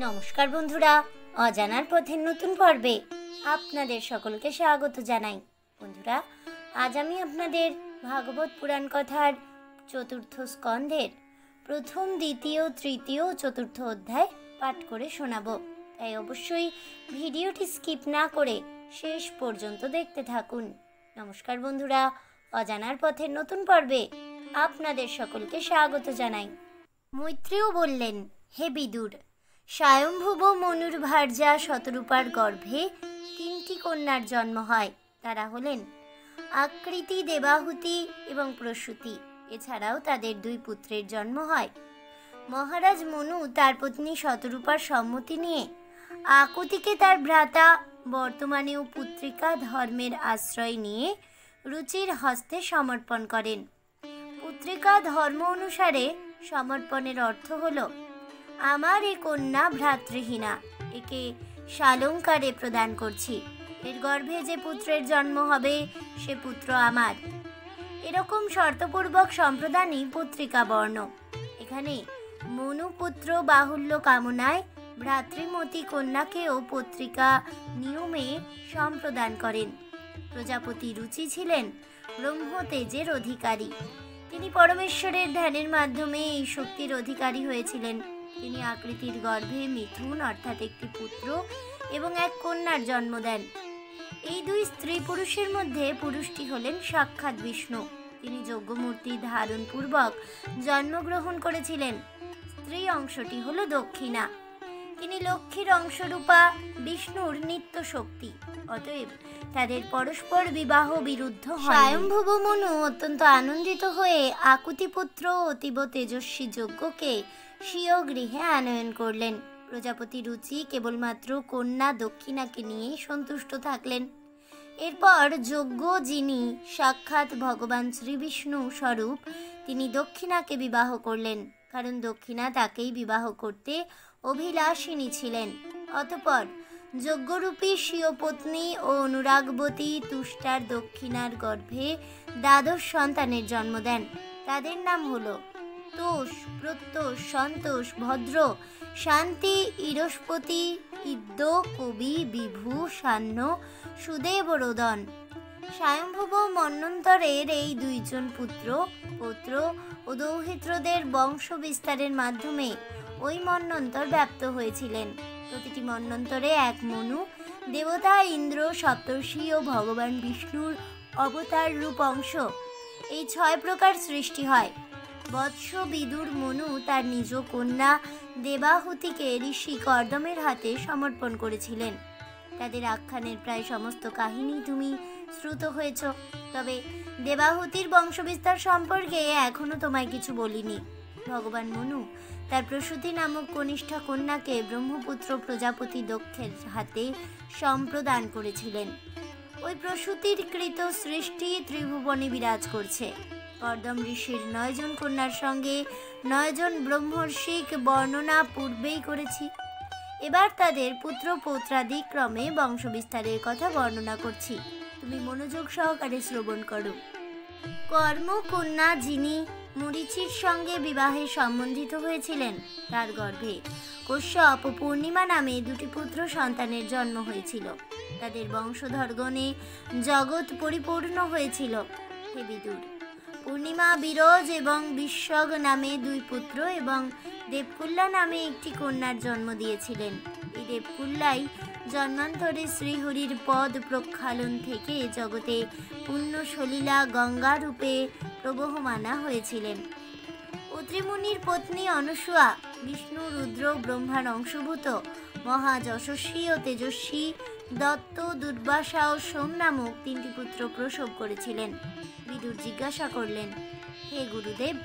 নমস্কার বন্ধুরা, অজানার পথের নতুন পর্বে আপনাদের সকলকে স্বাগত জানাই। বন্ধুরা, আজ আমি আপনাদের ভাগবত পুরাণ কথার চতুর্থ স্কন্ধের প্রথম, দ্বিতীয়, তৃতীয় ও চতুর্থ অধ্যায় পাঠ করে শোনাবো। তাই অবশ্যই ভিডিওটি স্কিপ না করে শেষ পর্যন্ত দেখতে থাকুন। নমস্কার বন্ধুরা, অজানার পথের নতুন পর্বে আপনাদের সকলকে স্বাগত জানাই। মৈত্রেয় বললেন, হে বিদুর, স্বয়ম্ভুব মনুর ভার্যা শতরূপার গর্ভে তিনটি কন্যার জন্ম হয়। তারা হলেন আকৃতি, দেবাহুতি এবং প্রসূতি। এছাড়াও তাদের দুই পুত্রের জন্ম হয়। মহারাজ মনু তার পত্নী শতরূপার সম্মতি নিয়ে আকুতিকে তার ভ্রাতা, বর্তমানেও পুত্রিকা ধর্মের আশ্রয় নিয়ে রুচির হস্তে সমর্পণ করেন। পুত্রিকা ধর্ম অনুসারে সমর্পণের অর্থ হল, আমার এই কন্যা ভ্রাতৃহীনা, একে শালঙ্কারে প্রদান করছি। এর গর্ভে যে পুত্রের জন্ম হবে সে পুত্র আমার। এরকম শর্তপূর্বক সম্প্রদানই পত্রিকা বর্ণ। এখানে মনুপুত্র বাহুল্য কামনায় ভ্রাতৃমতী কন্যাকেও পত্রিকা নিয়মে সম্প্রদান করেন। প্রজাপতি রুচি ছিলেন ব্রহ্মতেজের অধিকারী। তিনি পরমেশ্বরের ধ্যানের মাধ্যমে এই শক্তির অধিকারী হয়েছিলেন। তিনি আকৃতির গর্ভে মিথুন অর্থাৎ একটি পুত্র এবং এক কন্যার জন্ম দেন। এই দুই স্ত্রী পুরুষের মধ্যে পুরুষটি হলেন সাক্ষাৎ বিষ্ণু। তিনি যজ্ঞমূর্তি ধারণ পূর্বক জন্মগ্রহণ করেছিলেন। স্ত্রী অংশটি হল দক্ষিণা। তিনি লক্ষ্মীর অংশরূপা বিষ্ণুর নিত্য শক্তি। অতএব তাদের পরস্পর বিবাহ বিরুদ্ধ হয়। স্বয়ম্ভুব মনু অত্যন্ত আনন্দিত হয়ে আকুতিপুত্র অতীব তেজস্বী যজ্ঞকে স্বীয় গৃহে আনয়ন করলেন। প্রজাপতি রুচি কেবলমাত্র কন্যা দক্ষিণাকে নিয়েই সন্তুষ্ট থাকলেন। এরপর যজ্ঞ, যিনি সাক্ষাৎ ভগবান শ্রীবিষ্ণু স্বরূপ, তিনি দক্ষিণাকে বিবাহ করলেন, কারণ দক্ষিণা তাকেই বিবাহ করতে অভিলাষিনী ছিলেন। অতঃপর যজ্ঞরূপী স্বীয় পত্নী ও অনুরাগবতী তুষ্টার দক্ষিণার গর্ভে দ্বাদশ সন্তানের জন্ম দেন। তাদের নাম হল তোষ, প্রত্যোষ, সন্তোষ, ভদ্র, শান্তি, ইরস্পতি, ইদ্য, কবি, বিভু, সান্য, সুদেব ও রোদন। স্বয়ম্ভুব মন্বন্তরের এই দুইজন পৌত্র ও দৌহিত্রদের বংশ বিস্তারের মাধ্যমে ওই মন্বন্তর ব্যাপ্ত হয়েছিলেন। প্রতিটি মন্বন্তরে এক মনু, দেবতা, ইন্দ্র, সপ্তর্ষি ও ভগবান বিষ্ণুর অবতার রূপ অংশ, এই 6 প্রকার সৃষ্টি হয়। বৎস বিদুর মনু তার নিজ কন্যা দেবাহুতিকে ঋষি কর্দমের হাতে সমর্পণ করেছিলেন। তাদের আখ্যানের প্রায় সমস্ত কাহিনী তুমি শ্রুত হয়েছ, তবে দেবাহুতির বংশবিস্তার সম্পর্কে এখনো তোমায় কিছু বলিনি। ভগবান মনু তার প্রসূতি নামক কনিষ্ঠা কন্যাকে ব্রহ্মপুত্র প্রজাপতি দক্ষের হাতে সম্প্রদান করেছিলেন। ওই প্রসূতির কৃত সৃষ্টি ত্রিভুবনে বিরাজ করছে। কর্দম ঋষির 9 জন কন্যার সঙ্গে 9 জন ব্রহ্মর্ষিক বর্ণনা পূর্বেই করেছি। এবার তাদের পুত্র পৌত্রাদি ক্রমে বংশবিস্তারের কথা বর্ণনা করছি। তুমি মনোযোগ সহকারে শ্রবণ করো। কর্মকন্যা, যিনি মরীচির সঙ্গে বিবাহে সম্বন্ধিত হয়েছিলেন, তার গর্ভে কশ্যপ ও পূর্ণিমা নামে 2টি পুত্র সন্তানের জন্ম হয়েছিল। তাদের বংশধরগণে জগৎ পরিপূর্ণ হয়েছিল। হে বিদুর, পূর্ণিমা বিরজ এবং বিশ্বগ নামে 2 পুত্র এবং দেবকুল্লা নামে একটি কন্যার জন্ম দিয়েছিলেন। এই দেবকুল্লাই জন্মান্তরে শ্রীহরির পদ প্রক্ষালন থেকে জগতে পুণ্য সলীলা গঙ্গা রূপে প্রবহমানা হয়েছিলেন। অত্রিমুনির পত্নী অনসূয়া বিষ্ণু, রুদ্র, ব্রহ্মার অংশভূত মহাযশস্বী ও তেজস্বী দত্ত, দুর্বাসা ও সোম নামক 3টি পুত্র প্রসব করেছিলেন। বিদুর জিজ্ঞাসা করলেন, হে গুরুদেব,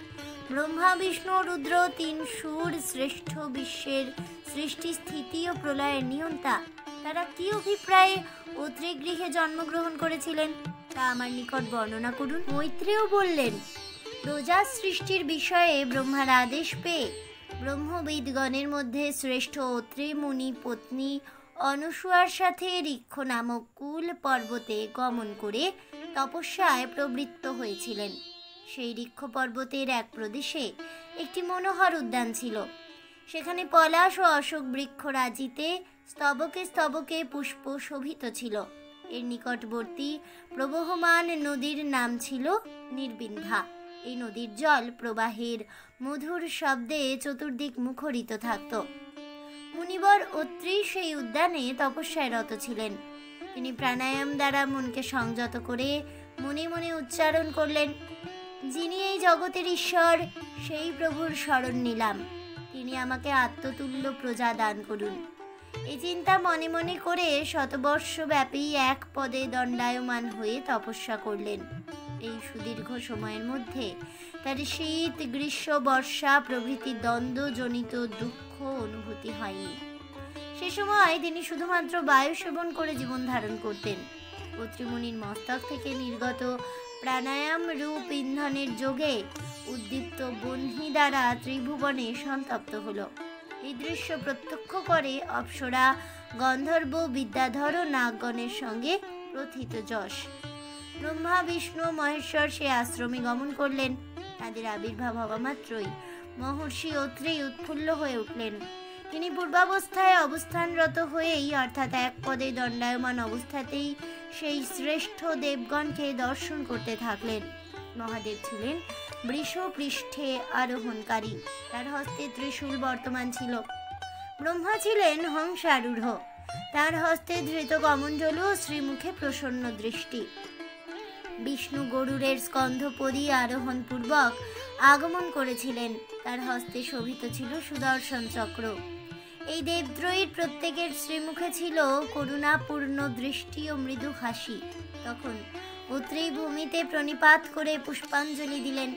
ব্রহ্মা, বিষ্ণু, রুদ্র 3 সুর শ্রেষ্ঠ বিশ্বের সৃষ্টি, স্থিতি ও প্রলয়ের নিয়ন্তা, তারা কি অভিপ্রায়ে অত্রি গৃহে জন্মগ্রহণ করেছিলেন তা আমার নিকট বর্ণনা করুন। মৈত্রেয় বললেন, প্রজা সৃষ্টির বিষয়ে ব্রহ্মার আদেশ পেয়ে ব্রহ্মবিদগণের মধ্যে শ্রেষ্ঠ অত্রি মুনি পত্নী অনসূয়ার সাথে ঋক্ষ নামক কুল পর্বতে গমন করে তপস্যায় প্রবৃত্ত হয়েছিলেন। সেই ঋক্ষ পর্বতের এক প্রদেশে একটি মনোহর উদ্যান ছিল। সেখানে পলাশ ও অশোক বৃক্ষ রাজিতে স্তবকে স্তবকে পুষ্প শোভিত ছিল। এর নিকটবর্তী প্রবহমান নদীর নাম ছিল নির্বিন্ধা। এই নদীর জল প্রবাহের মধুর শব্দে চতুর্দিক মুখরিত থাকত। মুনিবর অত্রি সেই উদ্যানে তপস্যায় রত ছিলেন। তিনি প্রাণায়াম দ্বারা মনকে সংযত করে মনে মনে উচ্চারণ করলেন, যিনি এই জগতের ঈশ্বর, সেই প্রভুর শরণ নিলাম। তিনি আমাকে আত্মতুল্য প্রজা দান করুন। এই চিন্তা মনে মনে করে শতবর্ষব্যাপী এক পদে দণ্ডায়মান হয়ে তপস্যা করলেন। এই সুদীর্ঘ সময়ের মধ্যে তার শীত, গ্রীষ্ম, বর্ষা প্রভৃতি দ্বন্দ্বজনিত দুঃখ অনুভূতি হয়নি। সে সময় তিনি শুধুমাত্র বায়ু সেবন করে জীবন ধারণ করতেন। অত্রি মুনির মস্তক থেকে নির্গত প্রাণায়াম রূপ ইন্ধনের যোগে উদ্দীপ্ত বহ্নি দ্বারা ত্রিভুবনে সন্তপ্ত হল। এই দৃশ্য প্রত্যক্ষ করে অপ্সরা, গন্ধর্ব, বিদ্যাধর ও নাগগণের সঙ্গে প্রথিত যশ। ব্রহ্মা, বিষ্ণু, মহেশ্বর সে আশ্রমে গমন করলেন। তাদের আবির্ভাব হওয়া মাত্রই মহর্ষি অত্রি উৎফুল্ল হয়ে উঠলেন। তিনি পূর্বাবস্থায় অবস্থানরত হয়েই অর্থাৎ এক পদে দণ্ডায়মান অবস্থাতেই সেই শ্রেষ্ঠ দেবগণকে দর্শন করতে থাকলেন। মহাদেব ছিলেন বৃষপৃষ্ঠে আরোহণকারী, তার হস্তে ত্রিশূল বর্তমান ছিল। ব্রহ্মা ছিলেন হংসারূঢ়, তার হস্তে ধৃত কমণ্ডলু ও শ্রীমুখে প্রসন্ন দৃষ্টি। বিষ্ণু গরুড়ের স্কন্ধপদী আরোহণ পূর্বক আগমন করেছিলেন, তার হস্তে শোভিত ছিল সুদর্শন চক্র। এই দেবদ্রয়ীর প্রত্যেকের শ্রীমুখে ছিল করুণাপূর্ণ দৃষ্টি ও মৃদু হাসি। তখন অত্রি ভূমিতে প্রণিপাত করে পুষ্পাঞ্জলি দিলেন।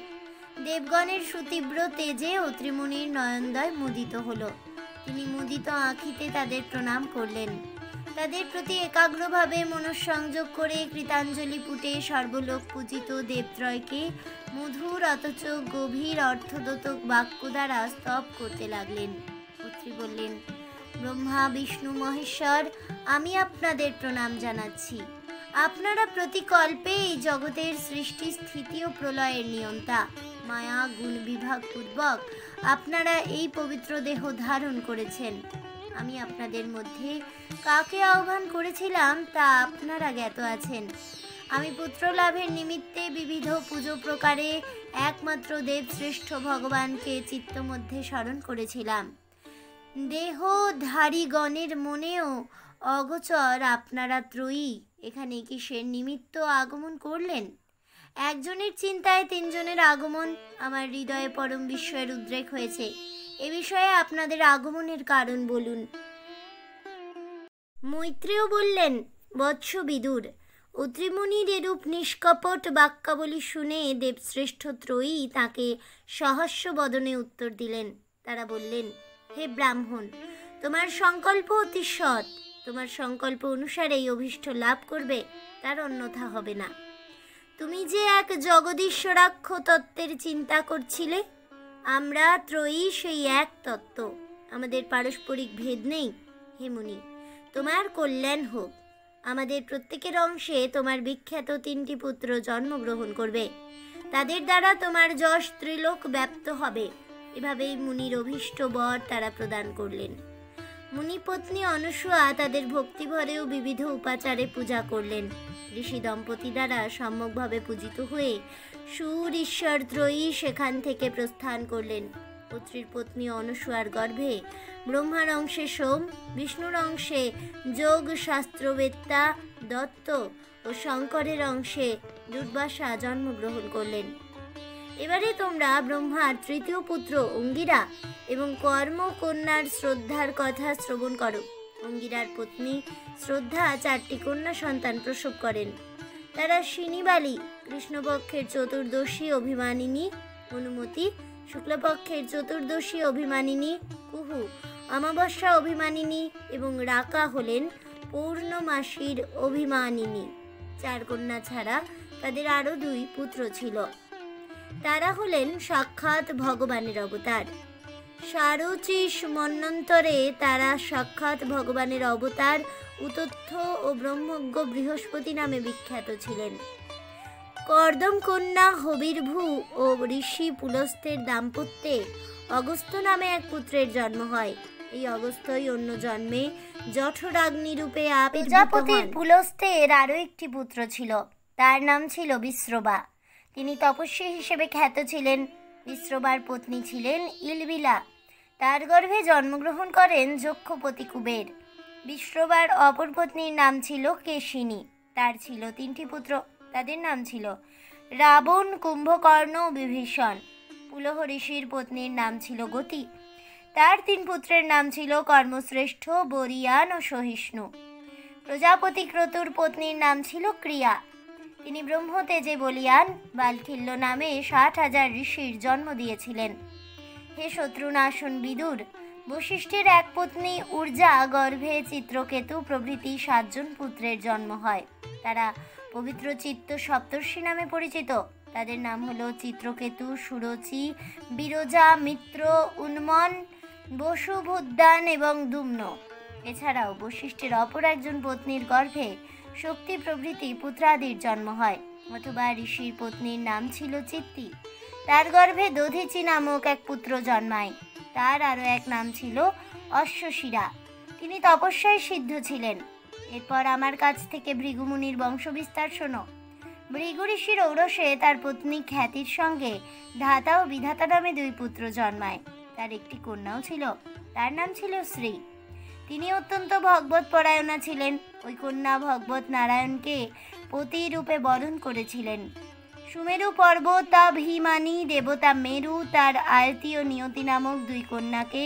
দেবগণের সুতীব্র তেজে অত্রিমুনির নয়নদ্বয় মুদিত হল। তিনি মুদিত আঁখিতে তাদের প্রণাম করলেন। তাদের প্রতি একাগ্রভাবে মনঃসংযোগ করে কৃতাঞ্জলি পুটে সর্বলোক পূজিত দেবত্রয়কে মধুর অথচ গভীর অর্থদোতক বাক্য দ্বারা স্তব করতে লাগলেন। অত্রি বললেন, ব্রহ্মা, বিষ্ণু, মহেশ্বর, আমি আপনাদের প্রণাম জানাচ্ছি। আপনারা প্রতিকল্পে এই জগতের সৃষ্টি, স্থিতি ও প্রলয়ের নিয়ন্তা। মায়া গুণ বিভাগ পূর্বক আপনারা এই পবিত্র দেহ ধারণ করেছেন। আমি আপনাদের মধ্যে কাকে আহ্বান করেছিলাম তা আপনারা জ্ঞাত আছেন। আমি পুত্র লাভের নিমিত্তে বিবিধ পুজো প্রকারে একমাত্র দেবশ্রেষ্ঠ ভগবানকে চিত্তমধ্যে স্মরণ করেছিলাম। দেহধারীগণের মনেও অগোচর আপনারা ত্রয়ী এখানে কিসের নিমিত্ত আগমন করলেন? একজনের চিন্তায় তিনজনের আগমন, আমার হৃদয়ে পরম বিস্ময়ের উদ্রেক হয়েছে। এ বিষয়ে আপনাদের আগমনের কারণ বলুন। মৈত্রেয় বললেন, বৎস বিদুর, অত্রিমুনির এরূপ নিষ্কপট বাক্যাবলী শুনে দেবশ্রেষ্ঠ ত্রয়ী তাঁকে সহাস্য বদনে উত্তর দিলেন। তারা বললেন, হে ব্রাহ্মণ, তোমার সংকল্প অতি সৎ। তোমার সংকল্প অনুসারে এই অভীষ্ট লাভ করবে, তার অন্যথা হবে না। তুমি যে এক জগদীশ্বরাক্ষ তত্ত্বের চিন্তা করছিলে, আমরা ত্রয়ী সেই এক তত্ত্ব। আমাদের পারস্পরিক ভেদ নেই। হে মুনি, তোমার কল্যাণ হোক। আমাদের প্রত্যেকের অংশে তোমার বিখ্যাত 3টি পুত্র জন্মগ্রহণ করবে। তাদের দ্বারা তোমার যশ ত্রিলোক ব্যাপ্ত হবে। এভাবেই মুনির অভীষ্ট বর তারা প্রদান করলেন। মুনিপত্নী অনুসূয়া তাদের ভক্তিভরেও বিবিধ উপাচারে পূজা করলেন। ঋষি দম্পতি দ্বারা সম্যকভাবে পূজিত হয়ে সুর ঈশ্বর ত্রয়ী সেখান থেকে প্রস্থান করলেন। অত্রির পত্নী অনুসূয়ার গর্ভে ব্রহ্মার অংশে সোম, বিষ্ণুর অংশে যোগ শাস্ত্রবেত্তা দত্ত ও শঙ্করের অংশে দুর্বাসা জন্মগ্রহণ করলেন। এবারে তোমরা ব্রহ্মার 3য় পুত্র অঙ্গিরা এবং কর্মকন্যার শ্রদ্ধার কথা শ্রবণ করো। অঙ্গিরার পত্নী শ্রদ্ধা 4টি কন্যা সন্তান প্রসব করেন। তারা শিনিবালী, কৃষ্ণপক্ষের চতুর্দশী অভিমানিনী অনুমতি, শুক্লপক্ষের চতুর্দশী অভিমানিনী কুহু, অমাবস্যা অভিমানিনী এবং রাকা হলেন পূর্ণমাসীর অভিমানিনী। 4 কন্যা ছাড়া তাদের আরও 2 পুত্র ছিল। তারা হলেন সাক্ষাৎ ভগবানের অবতার। সারচিস মন্বন্তরে তারা সাক্ষাৎ ভগবানের অবতার উতথ্য ও ব্রহ্মজ্ঞ বৃহস্পতি নামে বিখ্যাত ছিলেন। কর্দম কন্যা হবির্ভূ ও ঋষি পুলস্তের দাম্পত্যে অগস্ত্য নামে এক পুত্রের জন্ম হয়। এই অগস্ত্যই অন্য জন্মে জঠরাগ্নি রূপে প্রজাপতির পুলস্ত্যের আরও একটি পুত্র ছিল, তার নাম ছিল বিশ্রবা। তিনি তপস্বী হিসেবে খ্যাত ছিলেন। বিশ্রবার পত্নী ছিলেন ইলবিলা। তার গর্ভে জন্মগ্রহণ করেন যক্ষপতি কুবের। বিশ্রবার অপর পত্নীর নাম ছিল কেশিনী। তার ছিল 3টি পুত্র, তাদের নাম ছিল রাবণ, কুম্ভকর্ণ ও বিভীষণ। পুলহ ঋষির পত্নীর নাম ছিল গতি। তার 3 পুত্রের নাম ছিল কর্মশ্রেষ্ঠ, বরিয়ান ও সহিষ্ণু। প্রজাপতি ক্রতুর পত্নীর নাম ছিল ক্রিয়া। তিনি ব্রহ্মতেজে বলিয়ান, বালখিল্য নামে 60,000 ঋষির জন্ম দিয়েছিলেন। হে শত্রুনাশন বিদুর, বশিষ্ঠের এক পত্নী ঊর্জা গর্ভে চিত্রকেতু প্রভৃতি 7 জন পুত্রের জন্ম হয়। তারা পবিত্র চিত্ত সপ্তর্ষি নামে পরিচিত। তাদের নাম হলো চিত্রকেতু, সুরচি, বিরজা, মিত্র, উন্মন, বসুভুদ্যান এবং দুম্ন। এছাড়াও বশিষ্ঠের অপর একজন পত্নীর গর্ভে শক্তি প্রভৃতি পুত্রাদির জন্ম হয়। অথবা ঋষির পত্নীর নাম ছিল চিত্তি। তার গর্ভে দধিচি নামক এক পুত্র জন্মায়। তার আরও এক নাম ছিল অশ্বশিরা। তিনি তপস্যায় সিদ্ধ ছিলেন। এরপর আমার কাছ থেকে ভৃগুমুনির বংশবিস্তার শোনো। ভৃগু ঋষির ঔরসে তার পত্নী খ্যাতির সঙ্গে ধাতা ও বিধাতা নামে 2 পুত্র জন্মায়। তার একটি কন্যাও ছিল, তার নাম ছিল শ্রী। তিনি অত্যন্ত ভগবত পরায়ণা ছিলেন। ওই কন্যা ভগবত নারায়ণকে পতি রূপে বরণ করেছিলেন। সুমেরু পর্বতাভিমানী দেবতা মেরু তার আয়তি ও নিয়তি নামক 2 কন্যাকে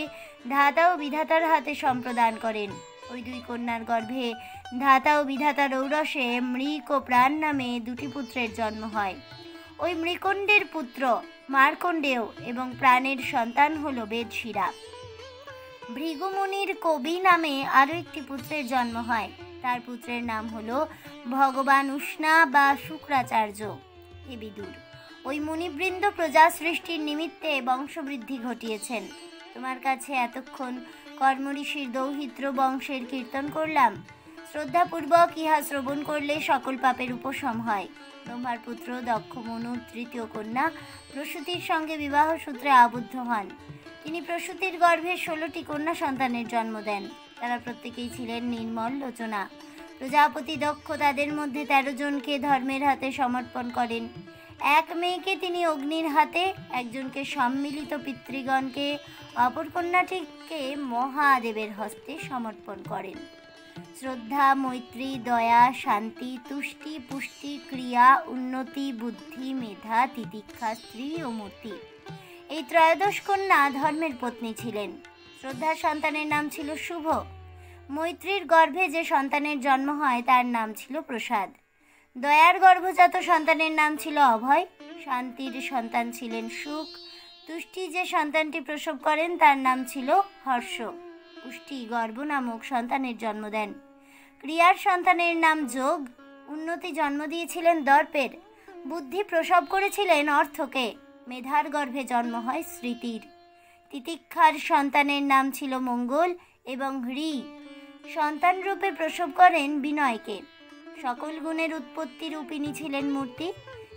ধাতা ও বিধাতার হাতে সম্প্রদান করেন। ওই 2 কন্যার গর্ভে ধাতা ও বিধাতার ঔরসে মৃক ও প্রাণ নামে 2টি পুত্রের জন্ম হয়। ওই মৃকণ্ডের পুত্র মার্কণ্ডেয় এবং প্রাণের সন্তান হল বেদশিরা। ভৃগুমুনির কবি নামে আরও একটি পুত্রের জন্ম হয়। তার পুত্রের নাম হলো ভগবান উষ্ণা বা শুক্রাচার্য। হে বিদুর, ওই মুনিবৃন্দ প্রজা সৃষ্টির নিমিত্তে বংশবৃদ্ধি ঘটিয়েছেন। তোমার কাছে এতক্ষণ কর্মঋষির দৌহিত্র বংশের কীর্তন করলাম। শ্রদ্ধাপূর্বক ইহা শ্রবণ করলে সকল পাপের উপশম হয়। ব্রহ্মার পুত্র দক্ষ মনুর 3য় কন্যা প্রসূতির সঙ্গে বিবাহ সূত্রে আবদ্ধ হন। তিনি প্রসূতির গর্ভে 16টি কন্যা সন্তানের জন্ম দেন। তারা প্রত্যেকেই ছিলেন নির্মল লোচনা। প্রজাপতি দক্ষ তাদের মধ্যে 13 জনকে ধর্মের হাতে সমর্পণ করেন। এক মেয়েকে তিনি অগ্নির হাতে, একজনকে সম্মিলিত পিতৃগণকে, অপর কন্যাটিকে মহাদেবের হস্তে সমর্পণ করেন। শ্রদ্ধা, মৈত্রী, দয়া, শান্তি, তুষ্টি, পুষ্টি, ক্রিয়া, উন্নতি, বুদ্ধি, মেধা, তিতিক্ষা, স্ত্রী ও মূর্তি, এই 13 কন্যা ধর্মের পত্নী ছিলেন। শ্রদ্ধার সন্তানের নাম ছিল শুভ। মৈত্রীর গর্ভে যে সন্তানের জন্ম হয় তার নাম ছিল প্রসাদ। দয়ার গর্ভজাত সন্তানের নাম ছিল অভয়। শান্তির সন্তান ছিলেন সুখ। তুষ্টি যে সন্তানটি প্রসব করেন তার নাম ছিল হর্ষ। পুষ্টি গর্ভ নামক সন্তানের জন্ম দেন। ক্রিয়ার সন্তানের নাম যোগ। উন্নতি জন্ম দিয়েছিলেন দর্পের। বুদ্ধি প্রসব করেছিলেন অর্থকে। মেধার গর্ভে জন্ম হয় স্মৃতির। তিতিক্ষার সন্তানের নাম ছিল মঙ্গল এবং হ্রি সন্তান রূপে প্রসব করেন বিনয়কে। সকল গুণের উৎপত্তি রূপিণী ছিলেন মূর্তি।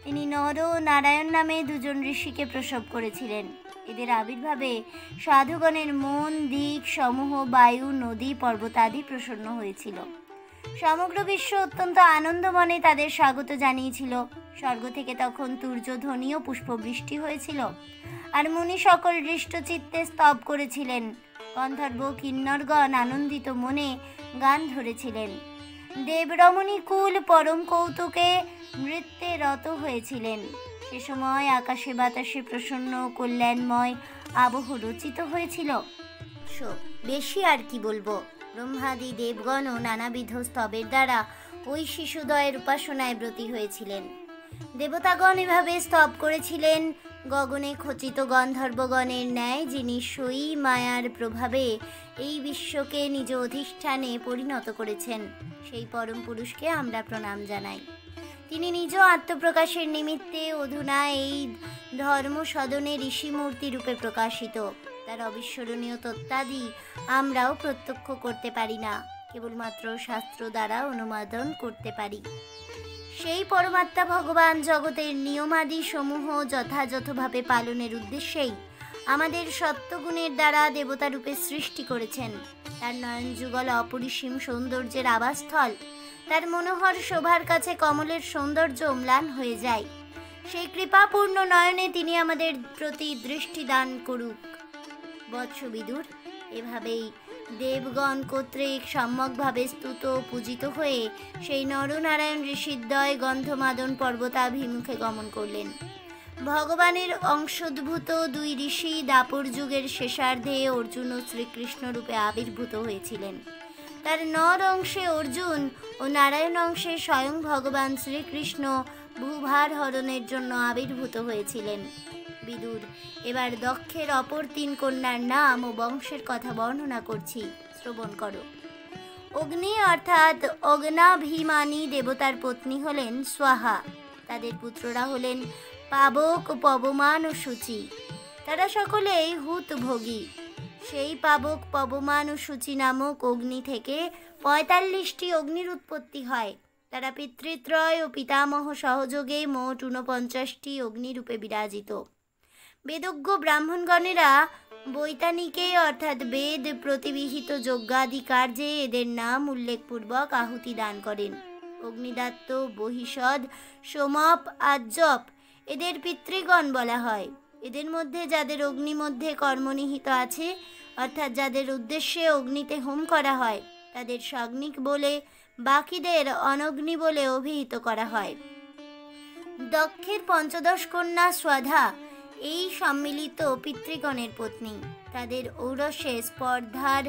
তিনি নর ও নারায়ণ নামে 2 জন ঋষিকে প্রসব করেছিলেন। এদের আবির্ভাবে সাধুগণের মন, দিক, সমূহ, বায়ু, নদী, পর্বত আদি প্রসন্ন হয়েছিল। সমগ্র বিশ্ব অত্যন্ত আনন্দমনে তাদের স্বাগত জানিয়েছিল। স্বর্গ থেকে তখন তুর্যধ্বনি ও পুষ্পবৃষ্টি হয়েছিল। আর মুনি সকল দৃষ্টচিত্তে স্তব করেছিলেন। গন্ধর্ব কিন্নরগণ আনন্দিত মনে গান ধরেছিলেন। দেবরমণী কুল পরম কৌতুকে নৃত্যে রত হয়েছিলেন। সে সময় আকাশে বাতাসে প্রসন্ন কল্যাণময় আবহ রচিত হয়েছিল। বেশি আর কি বলবো। ব্রহ্মাদি দেবগণও নানাবিধ স্তবের দ্বারা ওই শিশুদয়ের উপাসনায় ব্রতী হয়েছিলেন। দেবতাগণ এভাবে স্তব করেছিলেন গগনে খচিত গন্ধর্বগণের ন্যায়, যিনি সই মায়ার প্রভাবে এই বিশ্বকে নিজ অধিষ্ঠানে পরিণত করেছেন। সেই পরম পুরুষকে আমরা প্রণাম জানাই। তিনি নিজ আত্মপ্রকাশের নিমিত্তে অধুনা এই ধর্ম সদনে ঋষিমূর্তি রূপে প্রকাশিত। তার অবিস্মরণীয় তত্ত্বাদি আমরাও প্রত্যক্ষ করতে পারি না, কেবলমাত্র শাস্ত্র দ্বারা অনুমোদন করতে পারি। সেই পরমাত্মা ভগবান জগতের নিয়মাদি সমূহ যথাযথভাবে পালনের উদ্দেশ্যেই আমাদের সত্যগুণের দ্বারা দেবতা রূপে সৃষ্টি করেছেন। তার নয়ন যুগল অপরিসীম সৌন্দর্যের আবাসস্থল। তার মনোহর শোভার কাছে কমলের সৌন্দর্য ম্লান হয়ে যায়। সেই কৃপাপূর্ণ নয়নে তিনি আমাদের প্রতি দৃষ্টি দান করুক। বৎস বিদুর, এভাবেই দেবগণ কর্তৃক সম্যকভাবে স্তুত পূজিত হয়ে সেই নরনারায়ণ ঋষিদ্বয় গন্ধমাদন পর্বতাভিমুখে গমন করলেন। ভগবানের অংশোদ্ভূত দুই ঋষি দাপর যুগের শেষার্ধে অর্জুন ও শ্রীকৃষ্ণ রূপে আবির্ভূত হয়েছিলেন। তার নর অংশে অর্জুন ও নারায়ণ অংশে স্বয়ং ভগবান শ্রীকৃষ্ণ ভূভার হরণের জন্য আবির্ভূত হয়েছিলেন। বিদুর, এবার দক্ষের অপর 3 কন্যার নাম ও বংশের কথা বর্ণনা করছি, শ্রবণ করো। অগ্নি অর্থাৎ অগ্নাভিমানী দেবতার পত্নী হলেন স্বাহা। তাদের পুত্ররা হলেন পাবক, পবমান ও সূচি। তারা সকলেই হুতভোগী। সেই পাবক, পবমান ও সূচি নামক অগ্নি থেকে 45টি অগ্নির উৎপত্তি হয়। তারা পিতৃত্রয় ও পিতামহ সহযোগে মোট 49টি অগ্নিরূপে বিরাজিত। বেদজ্ঞ ব্রাহ্মণগণেরা বৈতানিকে অর্থাৎ বেদ প্রতিবিহিত যজ্ঞাদি কার্যে এদের নাম উল্লেখপূর্বক আহুতি দান করেন। অগ্নিদাত্ত, বহিষদ, সোমপ, আজ্জপ এদের পিতৃগণ বলা হয়। এদের মধ্যে যাদের অগ্নি মধ্যে কর্মনিহিত আছে, অর্থাৎ যাদের উদ্দেশ্যে অগ্নিতে হোম করা হয়, তাদের সাগ্নিক বলে, বাকিদের অনগ্নি বলে অভিহিত করা হয়। দক্ষের 15 কন্যা স্বাধা এই সম্মিলিত পিতৃগণের পত্নী। তাদের ঔরসে স্পর্ধার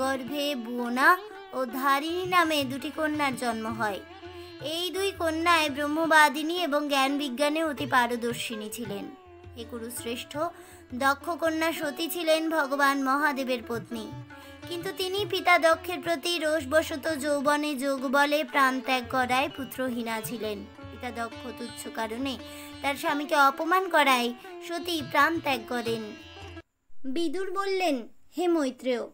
গর্ভে বুয়না ও ধারিণী নামে 2টি কন্যার জন্ম হয়। এই 2 কন্যায় ব্রহ্মবাদিনী এবং জ্ঞান বিজ্ঞানে অতি পারদর্শিনী ছিলেন। এ কুরুশ্রেষ্ঠ দক্ষ কন্যা সতী ছিলেন ভগবান মহাদেবের পত্নী, কিন্তু তিনি পিতা দক্ষের প্রতি রোষবশত যৌবনে যোগ বলে প্রাণ ত্যাগ করায় পুত্রহীনা ছিলেন। পিতা দক্ষ তুচ্ছ কারণে তার স্বামীকে অপমান করায় সতী প্রাণ ত্যাগ করেন। বিদুর বললেন, হে মৈত্রেয়,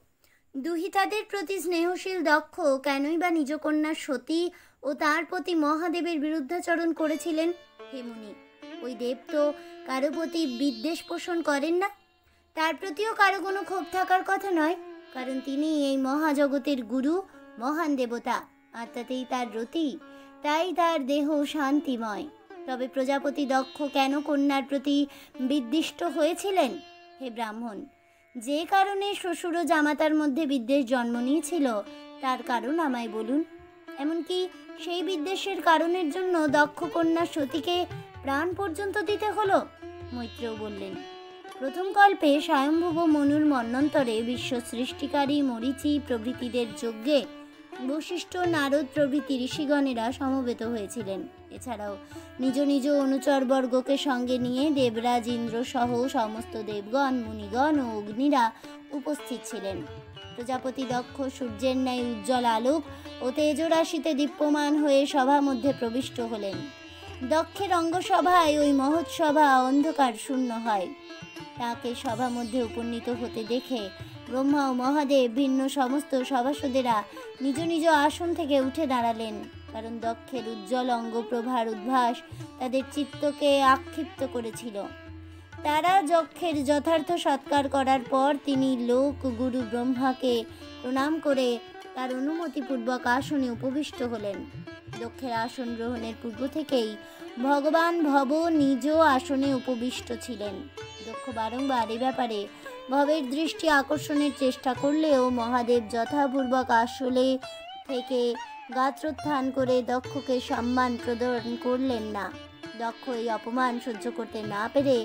দুহিতাদের প্রতি স্নেহশীল দক্ষ কেনই বা নিজ কন্যা সতী ও তার প্রতি মহাদেবের বিরুদ্ধাচরণ করেছিলেন? হে মুনি, ওই দেব তো কারো প্রতি বিদ্বেষ পোষণ করেন না। তার প্রতিও কারো কোনো ক্ষোভ থাকার কথা নয়, কারণ তিনি এই মহাজগতের গুরু, মহান দেবতা, আত্মাতেই তার রতি, তাই তার দেহ শান্তিময়। তবে প্রজাপতি দক্ষ কেন কন্যার প্রতি বিদ্বিষ্ট হয়েছিলেন? হে ব্রাহ্মণ, যে কারণে শ্বশুর ও জামাতার মধ্যে বিদ্বেষ জন্ম নিয়েছিল তার কারণ আমায় বলুন। এমনকি সেই বিদ্বেষের কারণের জন্য দক্ষ কন্যা সতীকে প্রাণ পর্যন্ত দিতে হলো। মৈত্রেয় বললেন, প্রথম কল্পে স্বয়ম্ভুব মনুর মন্বন্তরে বিশ্ব সৃষ্টিকারী মরীচি প্রভৃতিদের যজ্ঞে বশিষ্ঠ, নারদ প্রভৃতি ঋষিগণেরা সমবেত হয়েছিলেন। এছাড়াও নিজ নিজ অনুচরবর্গকে সঙ্গে নিয়ে দেবরাজ ইন্দ্র সহ সমস্ত দেবগণ, মুনিগণ ও অগ্নিরা উপস্থিত ছিলেন। প্রজাপতি দক্ষ সূর্যের ন্যায় উজ্জ্বল আলোক ও তেজরাশিতে দীপ্যমান হয়ে সভা মধ্যে প্রবিষ্ট হলেন। দক্ষের অঙ্গসভায় ওই মহৎসভা অন্ধকার শূন্য হয়। তাকে সভা মধ্যে উপনীত হতে দেখে ব্রহ্মা ও মহাদেব ভিন্ন সমস্ত সভাসদেরা নিজ নিজ আসন থেকে উঠে দাঁড়ালেন, কারণ দক্ষের উজ্জ্বল অঙ্গপ্রভার উদ্ভাস তাদের চিত্তকে আক্ষিপ্ত করেছিল। তারা যক্ষের যথার্থ সৎকার করার পর তিনি লোক গুরু ব্রহ্মাকে প্রণাম করে তার অনুমতিপূর্বক আসনে উপবিষ্ট হলেন। দক্ষের আসন গ্রহণের পূর্ব থেকেই ভগবান ভব নিজ আসনে উপবিষ্ট ছিলেন। দক্ষ বারংবার এ ব্যাপারে ভবের দৃষ্টি আকর্ষণের চেষ্টা করলেও মহাদেব যথাপূর্বক আসলে থেকে গাত্রোত্থান করে দক্ষকে সম্মান প্রদান করলেন না। দক্ষ এই অপমান সহ্য করতে না পেরে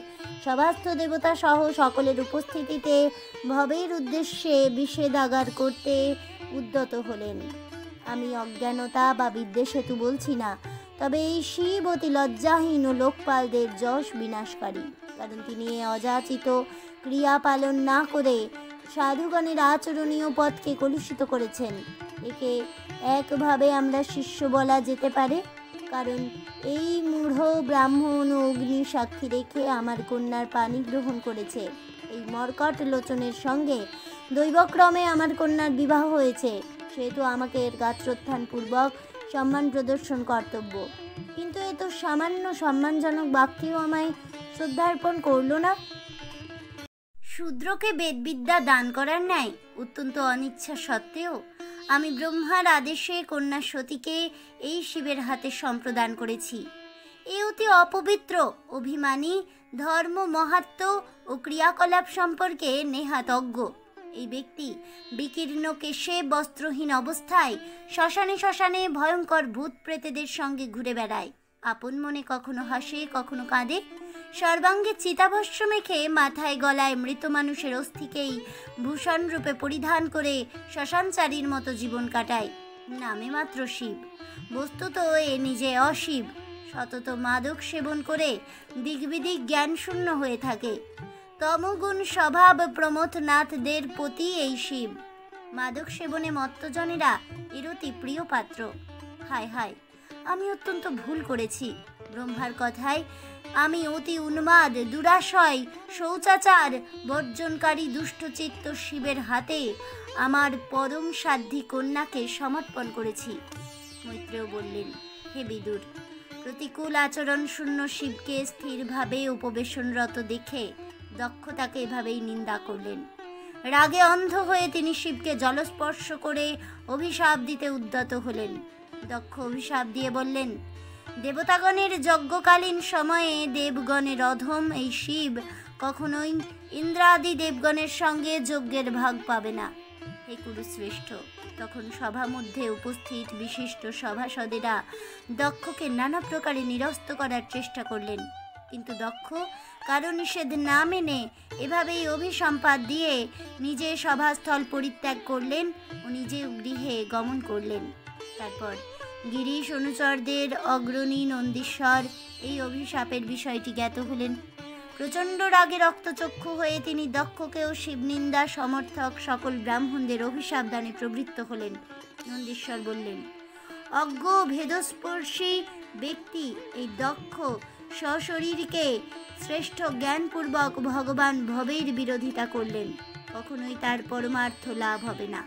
সভাস্থ দেবতা সহ সকলের উপস্থিতিতে ভবের উদ্দেশ্যে বিষেধাগার করতে উদ্যত হলেন। আমি অজ্ঞানতা বা বিদ্বেষ হেতু বলছি না, তবে এই শিব অতি লজ্জাহীন ও লোকপালদের যশ বিনাশকারী, কারণ তিনি এ অযাচিত ক্রিয়া পালন না করে সাধুগণের আচরণীয় পথকে কলুষিত করেছেন। একে একভাবে আমরা শিষ্য বলা যেতে পারে, কারণ এই মূঢ় ব্রাহ্মণ ও অগ্নি সাক্ষী রেখে আমার কন্যার পানি গ্রহণ করেছে। এই মর্কট লোচনের সঙ্গে দৈবক্রমে আমার কন্যার বিবাহ হয়েছে, সেহেতু আমাকে এর গাত্রোত্থান পূর্বক সম্মান প্রদর্শন কর্তব্য। কিন্তু এ তো সামান্য সম্মানজনক বাক্যেও আমায় শ্রদ্ধার্পণ করল না। শূদ্রকে বেদবিদ্যা দান করার ন্যায় অত্যন্ত অনিচ্ছা সত্ত্বেও আমি ব্রহ্মার আদেশে কন্যা সতীকে এই শিবের হাতে সম্প্রদান করেছি। এ অতি অপবিত্র, অভিমানী, ধর্ম মাহাত্ম্য ও ক্রিয়াকলাপ সম্পর্কে নেহাত অজ্ঞ এই ব্যক্তি বিকীর্ণ কেশে বস্ত্রহীন অবস্থায় শ্মশানে শ্মশানে ভয়ঙ্কর ভূত প্রেতেদের সঙ্গে ঘুরে বেড়ায়। আপন মনে কখনো হাসে, কখনো কাঁদে। সর্বাঙ্গে চিতাভস্ম মেখে মাথায় গলায় মৃত মানুষের অস্থিকেই ভূষণ রূপে পরিধান করে শ্মশানচারীর মতো জীবন কাটায়। নামে মাত্র শিব, বস্তুত এ নিজে অশিব। সতত মাদক সেবন করে দিগ্বিদিক জ্ঞান শূন্য হয়ে থাকে। তমগুণ স্বভাব প্রমথনাথদের প্রতি এই শিব। মাদক সেবনে মত্তজনেরা এর অতি প্রিয় পাত্র। হায় হায়, আমি অত্যন্ত ভুল করেছি। ব্রহ্মার কথায় আমি অতি উন্মাদ, দুরাশয়, শৌচাচার বর্জনকারী দুষ্টচিত্ত শিবের হাতে আমার পরম সাধ্যী কন্যাকে সমর্পণ করেছি। মৈত্রেয় বললেন, হে বিদুর, প্রতিকূল আচরণ শূন্য শিবকে স্থিরভাবে উপবেশনরত দেখে দক্ষ তাকে এভাবেই নিন্দা করলেন। রাগে অন্ধ হয়ে তিনি শিবকে জলস্পর্শ করে অভিশাপ দিতে উদ্যত হলেন। দক্ষ অভিশাপ দিয়ে বললেন, দেবতাগণের যজ্ঞকালীন সময়ে দেবগণের অধম এই শিব কখনোই ইন্দ্রাদি দেবগণের সঙ্গে যজ্ঞের ভাগ পাবে না। হে কুরুশ্রেষ্ঠ, তখন সভা মধ্যে উপস্থিত বিশিষ্ট সভাসদেরা দক্ষকে নানা প্রকারে নিরস্ত করার চেষ্টা করলেন, কিন্তু দক্ষ কারো নিষেধ না মেনে এভাবেই অভিসম্পাত দিয়ে নিজে সভাস্থল পরিত্যাগ করলেন ও নিজে গৃহে গমন করলেন। তারপর গিরিশ অনুচরদের অগ্রণী নন্দীশ্বর এই অভিশাপের বিষয়টি জ্ঞাত হলেন। প্রচণ্ড রাগে রক্তচক্ষু হয়ে তিনি দক্ষকেও শিবনিন্দা সমর্থক সকল ব্রাহ্মণদের অভিশাপ দানে প্রবৃত্ত হলেন। নন্দীশ্বর বললেন, অজ্ঞ ভেদস্পর্শী ব্যক্তি এই দক্ষ সশরীরকে শ্রেষ্ঠ জ্ঞানপূর্বক ভগবান ভবের বিরোধিতা করলেন। কখনোই তার পরমার্থ লাভ হবে না।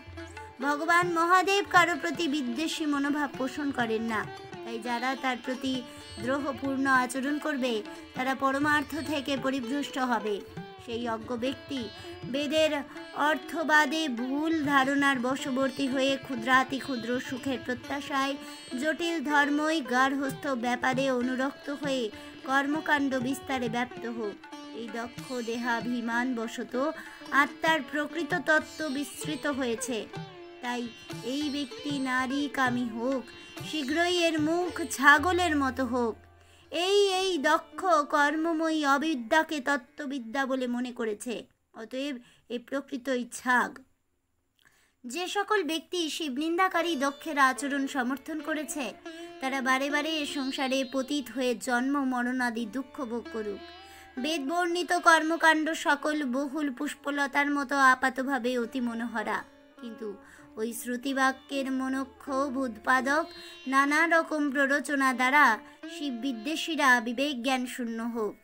ভগবান মহাদেব কারো প্রতি বিদ্বেষী মনোভাব পোষণ করেন না। তাই যারা তার প্রতি দ্রোহপূর্ণ আচরণ করবে তারা পরমার্থ থেকে পরিভ্রষ্ট হবে। সেই অজ্ঞ ব্যক্তি বেদের অর্থবাদে ভুল ধারণার বশবর্তী হয়ে ক্ষুদ্রাতি ক্ষুদ্র সুখের প্রত্যাশায় জটিল ধর্মই গার্হস্থ ব্যাপারে অনুরক্ত হয়ে কর্মকাণ্ড বিস্তারে ব্যাপ্ত হোক। এই দক্ষ দেহাভিমান বশত আত্মার প্রকৃত তত্ত্ব বিস্মৃত হয়েছে। তাই এই ব্যক্তি নারী কামী হোক, শীঘ্রই এর মুখ ছাগলের মতো হোক। এই দক্ষ কর্মময়ী অবিদ্যাকে তত্ত্ববিদ্যা বলে মনে করেছে। অতএব এ প্রকৃতই ছাগ। যে সকল ব্যক্তি শিবনিন্দাকারী দক্ষের আচরণ সমর্থন করেছে তারা বারে বারে এ সংসারে পতিত হয়ে জন্ম মরণাদি দুঃখ ভোগ করুক। বেদ বর্ণিত কর্মকাণ্ড সকল বহুল পুষ্পলতার মতো আপাতভাবে অতি মনোহরা, কিন্তু ওই শ্রুতিবাক্যের মনোক্ষোভ উৎপাদক নানা রকম প্ররোচনা দ্বারা শিব বিদ্বেষীরা বিবেক জ্ঞান শূন্য হোক।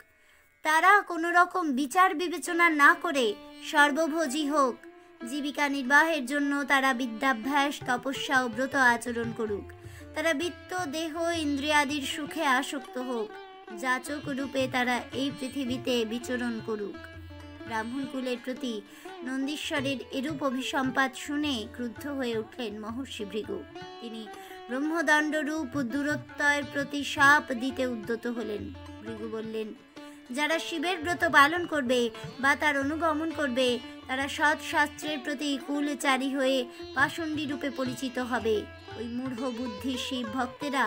তারা কোনো রকম বিচার বিবেচনা না করে সর্বভোজী হোক। জীবিকা নির্বাহের জন্য তারা বিদ্যাভ্যাস, তপস্যা ও ব্রত আচরণ করুক। তারা বিত্ত, দেহ, ইন্দ্রিয়াদির সুখে আসক্ত হোক। যাচক রূপে তারা এই পৃথিবীতে বিচরণ করুক। ব্রাহ্মণকুলের প্রতি নন্দীশ্বরের এরূপ অভিসম্পাত শুনে ক্রুদ্ধ হয়ে উঠলেন মহর্ষি ভৃগু। তিনি ব্রহ্মদণ্ডরূপ দূরত্বের প্রতি শাপ দিতে উদ্যত হলেন। ভৃগু বললেন, যারা শিবের ব্রত পালন করবে বা তার অনুগমন করবে তারা সৎ শাস্ত্রের প্রতি কুলচারী হয়ে পাষণ্ডী রূপে পরিচিত হবে। ওই মূঢ় বুদ্ধি শিব ভক্তেরা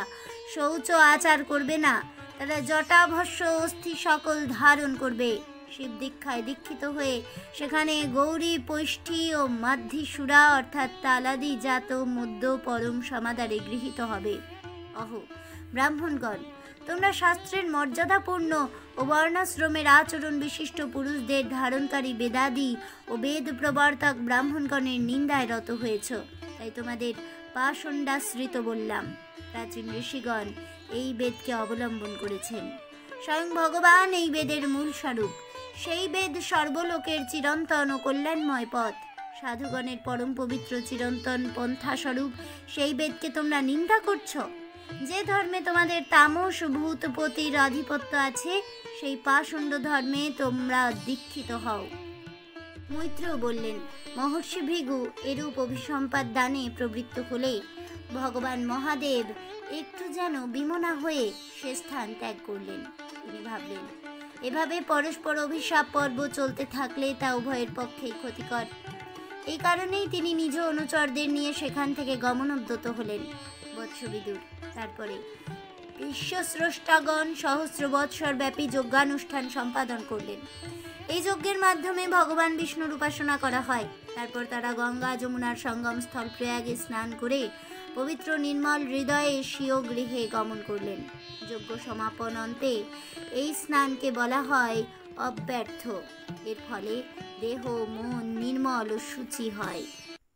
শৌচ আচার করবে না। তারা জটাভস্য অস্থি সকল ধারণ করবে। শিব দীক্ষায় দীক্ষিত হয়ে সেখানে গৌরী, পৈষ্ঠী ও মাধ্যিসুরা অর্থাৎ তালাদি জাত মধ্য পরম সমাদারে গৃহীত হবে। অহো ব্রাহ্মণগণ, তোমরা শাস্ত্রের মর্যাদাপূর্ণ ও বর্ণাশ্রমের আচরণ বিশিষ্ট পুরুষদের ধারণকারী বেদাদি ও বেদ প্রবর্তক ব্রাহ্মণগণের নিন্দায় রত হয়েছ। তাই তোমাদের পাষণ্ডাশ্রিত বললাম। প্রাচীন ঋষিগণ এই বেদকে অবলম্বন করেছেন। স্বয়ং ভগবান এই বেদের মূল স্বরূপ। সেই বেদ সর্বলোকের চিরন্তন ও কল্যাণময় পথ। সাধুগণের পরম পবিত্র চিরন্তন পন্থাস্বরূপ সেই বেদকে তোমরা নিন্দা করছ। যে ধর্মে তোমাদের তামস ভূতপতির আধিপত্য আছে সেই পাষণ্ড ধর্মে তোমরা দীক্ষিত হও। মৈত্রেয় বললেন, মহর্ষি ভৃগু এরূপ অভিসম্পাদ দানে প্রবৃত্ত হলে ভগবান মহাদেব একটু যেন বিমনা হয়ে সে স্থান ত্যাগ করলেন। তিনি ভাবলেন, এভাবে পরস্পর অভিশাপ পর্ব চলতে থাকলে তা উভয়ের পক্ষেই ক্ষতিকর। এই কারণেই তিনি নিজ অনুচরদের নিয়ে সেখান থেকে গমনোদ্যত হলেন। বৎসবিদুর তারপরে বিশ্বস্রষ্টাগণ সহস্র বৎসর ব্যাপী যজ্ঞানুষ্ঠান সম্পাদন করলেন। এই যজ্ঞের মাধ্যমে ভগবান বিষ্ণুর উপাসনা করা হয়। তারপর তারা গঙ্গা যমুনার সঙ্গম স্থল প্রয়াগে স্নান করে পবিত্র নির্মল হৃদয়ে স্বীয় গৃহে গমন করলেন। যজ্ঞ সমাপন অন্তে এই স্নানকে বলা হয় অব্যর্থ। এর ফলে দেহ মন নির্মল ও শুচি হয়।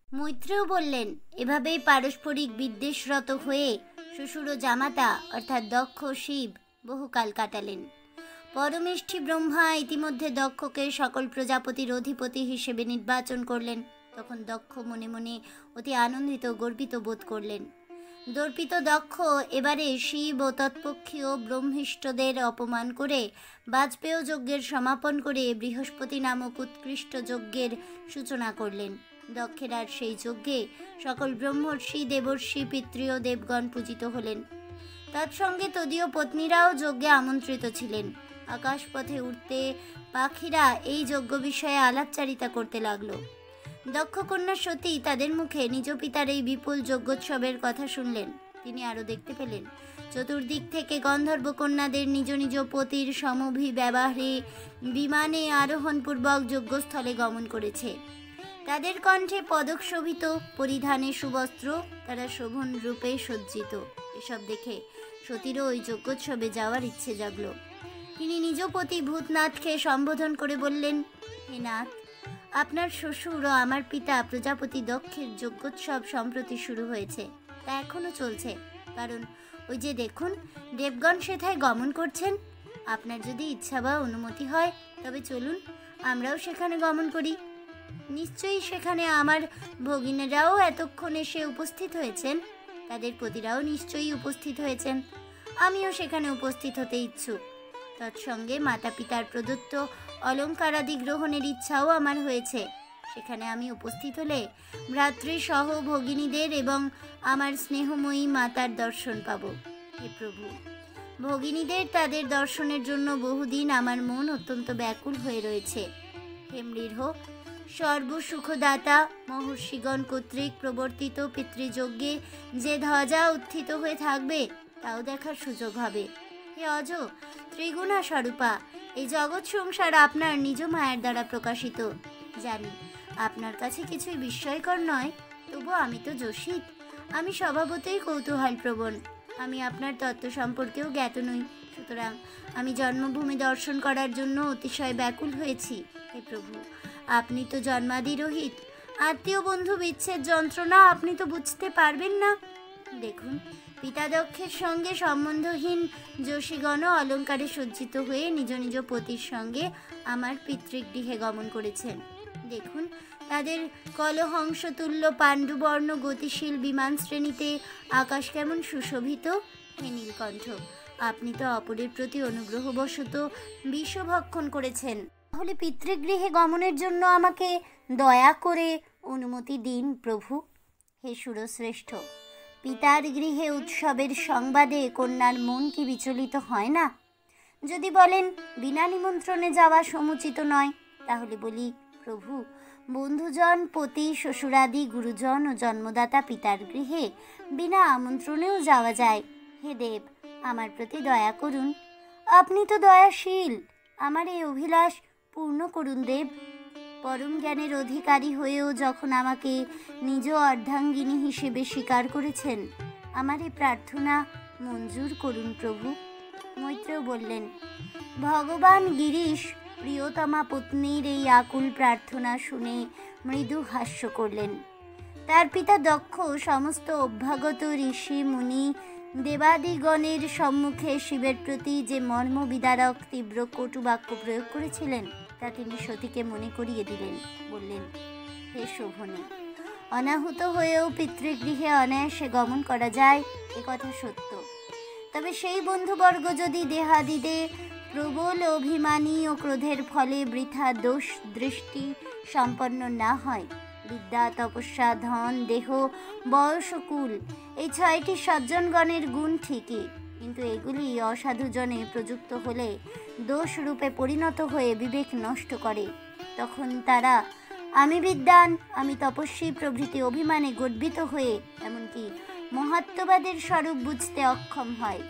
মৈত্রেয় বললেন, এভাবেই পারস্পরিক বিদ্বেষরত হয়ে শ্বশুর ও জামাতা অর্থাৎ দক্ষ শিব বহুকাল কাটালেন। পরমেষ্ঠী ব্রহ্মা ইতিমধ্যে দক্ষকে সকল প্রজাপতির অধিপতি হিসেবে নির্বাচন করলেন। তখন দক্ষ মনে মনে অতি আনন্দিত গর্বিত বোধ করলেন। দর্পিত দক্ষ এবারে শিব ও তৎপক্ষীয় ব্রহ্মিষ্ঠদের অপমান করে বাজপেয় যজ্ঞের সমাপন করে বৃহস্পতি নামক উৎকৃষ্ট যজ্ঞের সূচনা করলেন। দক্ষের আর সেই যজ্ঞে সকল ব্রহ্মর্ষি দেবর্ষি পিতৃ দেবগণ পূজিত হলেন। তৎসঙ্গে তদীয় পত্নীরাও যজ্ঞে আমন্ত্রিত ছিলেন। আকাশপথে উঠতে পাখিরা এই যজ্ঞ বিষয়ে আলাপচারিতা করতে লাগলো। দক্ষ কন্যা সতী তাদের মুখে নিজ পিতার এই বিপুল যজ্ঞোৎসবের কথা শুনলেন। তিনি আরো দেখতে পেলেন চতুর্দিক থেকে গন্ধর্ব কন্যাদের নিজ নিজ পতির সমভিব্যবহারে বিমানে আরোহণপূর্বক যজ্ঞস্থলে গমন করেছে। তাদের কণ্ঠে পদক শোভিত, পরিধানে সুবস্ত্র, তারা শোভন রূপে সজ্জিত। এসব দেখে সতীরও ওই যজ্ঞোৎসবে যাওয়ার ইচ্ছে জাগল। তিনি নিজ পতি ভূতনাথকে সম্বোধন করে বললেন, হে নাথ, আপনার শ্বশুর ও আমার পিতা প্রজাপতি দক্ষের যজ্ঞোৎসব সম্প্রতি শুরু হয়েছে, তা এখনো চলছে। কারণ ওই যে দেখুন, দেবগণ সেথায় গমন করছেন। আপনার যদি ইচ্ছা বা অনুমতি হয় তবে চলুন, আমরাও সেখানে গমন করি। নিশ্চয়ই সেখানে আমার ভগিনীরাও এতক্ষণ এসে উপস্থিত হয়েছেন, তাদের পতিরাও নিশ্চয়ই উপস্থিত হয়েছেন। আমিও সেখানে উপস্থিত হতে ইচ্ছুক। তৎসঙ্গে মাতা পিতার প্রদত্ত অলঙ্কারাদি গ্রহণের ইচ্ছাও আমার হয়েছে। সেখানে আমি উপস্থিত হলে ভ্রাতৃ সহ ভগিনীদের এবং আমার স্নেহময়ী মাতার দর্শন পাব। হে প্রভু, ভগিনীদের তাদের দর্শনের জন্য বহুদিন আমার মন অত্যন্ত ব্যাকুল হয়ে রয়েছে। হে মৃহ, সর্বসুখদাতা মহর্ষিগণ কর্তৃক প্রবর্তিত পিতৃযজ্ঞে যে ধ্বজা উত্থিত হয়ে থাকবে তাও দেখার সুযোগ হবে। হে অজ, ত্রিগুণা স্বরূপা, এই জগৎ সংসার আপনার নিজ মায়ের দ্বারা প্রকাশিত। জানি আপনার কাছে কিছুই বিস্ময়কর নয়, তবু আমি তো যোশিত, আমি স্বভাবতই কৌতূহল প্রবণ। আমি আপনার তত্ত্ব সম্পর্কেও জ্ঞাত নই, সুতরাং আমি জন্মভূমি দর্শন করার জন্য অতিশয় ব্যাকুল হয়েছি। হে প্রভু, আপনি তো জন্মাদি রহিত, আত্মীয় বন্ধু বিচ্ছেদ যন্ত্রণা আপনি তো বুঝতে পারবেন না। দেখুন, পিতা দক্ষের সঙ্গে সম্বন্ধহীন যোশীগণ অলঙ্কারে সজ্জিত হয়ে নিজ নিজ পতির সঙ্গে আমার পিতৃগৃহে গমন করেছেন। দেখুন, তাদের কলহংসতুল্য পাণ্ডুবর্ণ গতিশীল বিমান শ্রেণীতে আকাশ কেমন সুশোভিত। হে নীলকণ্ঠ, আপনি তো অপরের প্রতি অনুগ্রহবশত বিষভক্ষণ করেছেন, তাহলে পিতৃগৃহে গমনের জন্য আমাকে দয়া করে অনুমতি দিন প্রভু। হে সুরশ্রেষ্ঠ, পিতার গৃহে উৎসবের সংবাদে কন্যার মন কি বিচলিত হয় না? যদি বলেন বিনা নিমন্ত্রণে যাওয়া সমুচিত নয়, তাহলে বলি, প্রভু, বন্ধুজন পতি শ্বশুরাদি গুরুজন ও জন্মদাতা পিতার গৃহে বিনা আমন্ত্রণেও যাওয়া যায়। হে দেব, আমার প্রতি দয়া করুন, আপনি তো দয়াশীল, আমার এই অভিলাষ পূর্ণ করুন দেব। পরম জ্ঞানের অধিকারী হয়েও যখন আমাকে নিজ অর্ধাঙ্গিনী হিসেবে স্বীকার করেছেন, আমার এই প্রার্থনা মঞ্জুর করুন প্রভু। মৈত্রেয় বললেন, ভগবান গিরিশ প্রিয়তমা পত্নীর এই আকুল প্রার্থনা শুনে মৃদু হাস্য করলেন। তার পিতা দক্ষ সমস্ত অভ্যাগত ঋষি মুনি দেবাদিগণের সম্মুখে শিবের প্রতি যে মর্মবিদারক তীব্র কটু বাক্য প্রয়োগ করেছিলেন তা তিনি সতীকে মনে করিয়ে দিলেন। বললেন, হে শোভনী, অনাহুত হয়েও পিতৃগৃহে অনায়াসে গমন করা যায়, এ কথা সত্য। তবে সেই বন্ধুবর্গ যদি দেহাদিদে প্রবল অভিমানী ও ক্রোধের ফলে বৃথা দোষ দৃষ্টি সম্পন্ন না হয়। বিদ্যা, তপস্যা, ধন, দেহ, বয়স ও কুল, এই 6টি সজ্জনগণের গুণ ঠিকই, কিন্তু এগুলি অসাধুজনে প্রযুক্ত হলে দোষ রূপে পরিণত হয়ে বিবেক নষ্ট করে। তখন তারা আমি বিদ্বান, আমি তপস্বী প্রভৃতি অভিমানে গর্বিত হয়ে এমনকি মহাত্মবাদের স্বরূপ বুঝতে অক্ষম হয়।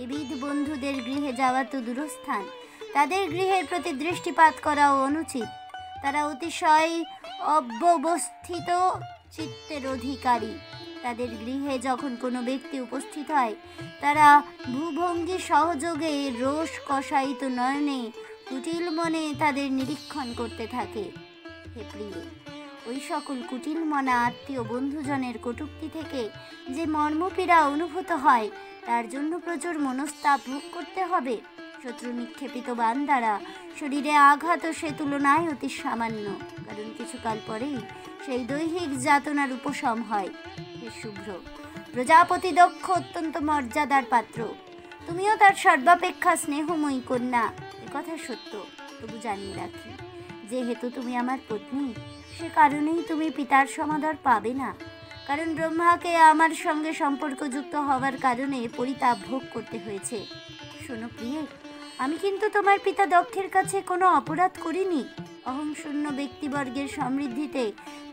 এবিধ বন্ধুদের গৃহে যাওয়া তো দূরস্থান, তাদের গৃহের প্রতি দৃষ্টিপাত করাও অনুচিত। তারা অতিশয় অব্যবস্থিত চিত্তের অধিকারী। তাদের গৃহে যখন কোনো ব্যক্তি উপস্থিত হয়, তারা ভূভঙ্গি সহযোগে রোষ কষায়িত নয়নে কুটিল মনে তাদের নিরীক্ষণ করতে থাকে। হে প্রিয়, ওই সকল কুটিল মনা আত্মীয় বন্ধুজনের কটূক্তি থেকে যে মর্মপীড়া অনুভূত হয়, তার জন্য প্রচুর মনস্তাপ ভোগ করতে হবে। শত্রু নিক্ষেপিত বাণ দ্বারা শরীরে আঘাত সে তুলনায় অতি সামান্য, কারণ কিছুকাল পরেই সেই দৈহিক যাতনার উপশম হয়। হে শুভ্র, প্রজাপতি দক্ষ অত্যন্ত মর্যাদার পাত্র, তুমিও তার সর্বাপেক্ষা স্নেহময়ী কন্যা, একথা সত্য। তবু জানিয়ে রাখি, যেহেতু তুমি আমার পত্নী, সে কারণেই তুমি পিতার সমাদর পাবে না, কারণ ব্রহ্মাকে আমার সঙ্গে সম্পর্কযুক্ত হওয়ার কারণে পরিতাপ ভোগ করতে হয়েছে। শোনো প্রিয়ে, আমি কিন্তু তোমার পিতা দক্ষের কাছে কোনো অপরাধ করিনি। অহংশূন্য ব্যক্তিবর্গের সমৃদ্ধিতে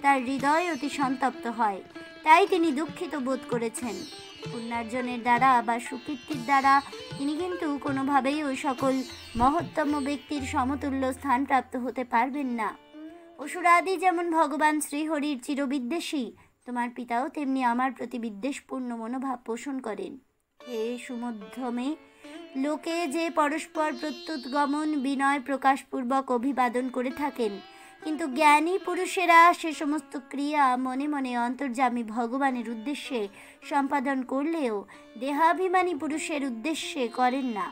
তার হৃদয় অতি সন্তপ্ত হয়, তাই তিনি দুঃখিত বোধ করেছেন। পুণ্যার্জনের দ্বারা বা সুকীর্তির দ্বারা তিনি কিন্তু কোনোভাবেই ওই সকল মহত্তম ব্যক্তির সমতুল্য স্থান প্রাপ্ত হতে পারবেন না। অসুরাদি যেমন ভগবান শ্রীহরির চিরবিদ্বেষী, তোমার পিতাও তেমনি আমার প্রতি বিদ্বেষপূর্ণ মনোভাব পোষণ করেন। হে সুমধ্যমে, লোকে যে পরস্পর প্রত্যুত গমন বিনয় প্রকাশপূর্বক অভিবাদন করে থাকেন, কিন্তু জ্ঞানী পুরুষেরা সে সমস্ত ক্রিয়া মনে মনে অন্তর্যামী ভগবানের উদ্দেশ্যে সম্পাদন করলেও দেহাভিমানী পুরুষের উদ্দেশ্যে করেন না।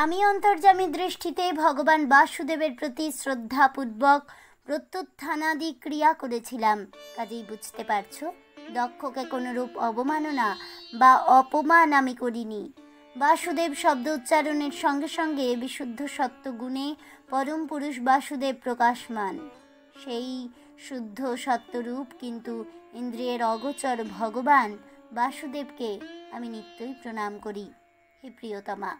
আমি অন্তর্যামী দৃষ্টিতে ভগবান বাসুদেবের প্রতি শ্রদ্ধাপূর্বক প্রত্যুত্থানাদি ক্রিয়া করেছিলাম, কাজেই বুঝতে পারছো দক্ষকে কোনরূপ অবমাননা বা অপমান আমি করিনি। বাসুদেব শব্দ উচ্চারণের সঙ্গে সঙ্গে বিশুদ্ধ সত্ত্বগুণে পরম পুরুষ বাসুদেব প্রকাশমান। সেই শুদ্ধ সত্যরূপ কিন্তু ইন্দ্রিয়ের অগোচর ভগবান বাসুদেবকে আমি নিত্যই প্রণাম করি। হে প্রিয়তমা,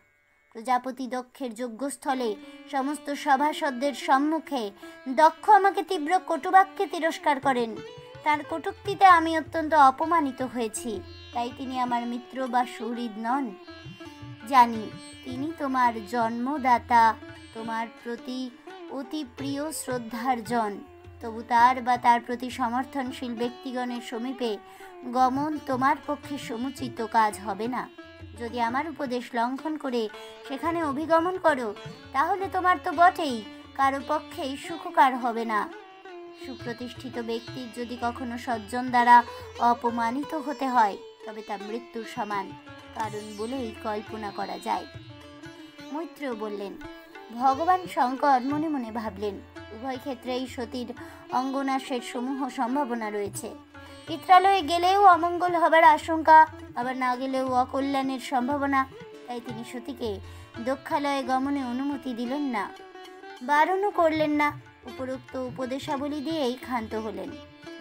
প্রজাপতি দক্ষের যজ্ঞস্থলে সমস্ত সভাসদদের সম্মুখে দক্ষ আমাকে তীব্র কটুবাক্যে তিরস্কার করেন। তার কটূক্তিতে আমি অত্যন্ত অপমানিত হয়েছি, তাই তিনি আমার মিত্র বা সুহৃদ নন। জানি তিনি তোমার জন্মদাতা, তোমার প্রতি অতি প্রিয় শ্রদ্ধার জন, তবু তার বা তার প্রতি সমর্থনশীল ব্যক্তিগণের সমীপে গমন তোমার পক্ষে সমুচিত কাজ হবে না। যদি আমার উপদেশ লঙ্ঘন করে সেখানে অভিগমন করো, তাহলে তোমার তো বটেই, কারো পক্ষেই সুখকর হবে না। সুপ্রতিষ্ঠিত ব্যক্তির যদি কখনো সজ্জন দ্বারা অপমানিত হতে হয়, তবে তা মৃত্যুর সমান কারণ বলেই কল্পনা করা যায়। মৈত্রেয় বললেন, ভগবান শঙ্কর মনে মনে ভাবলেন, উভয় ক্ষেত্রেই সতীর অঙ্গনাশের সমূহ সম্ভাবনা রয়েছে। পিত্রালয়ে গেলেও অমঙ্গল হবার আশঙ্কা, আবার না গেলেও অকল্যাণের সম্ভাবনা, তাই তিনি সতীকে দক্ষালয়ে গমনে অনুমতি দিলেন না, বারণও করলেন না। উপরোক্ত উপদেশাবলী দিয়েই ক্ষান্ত হলেন।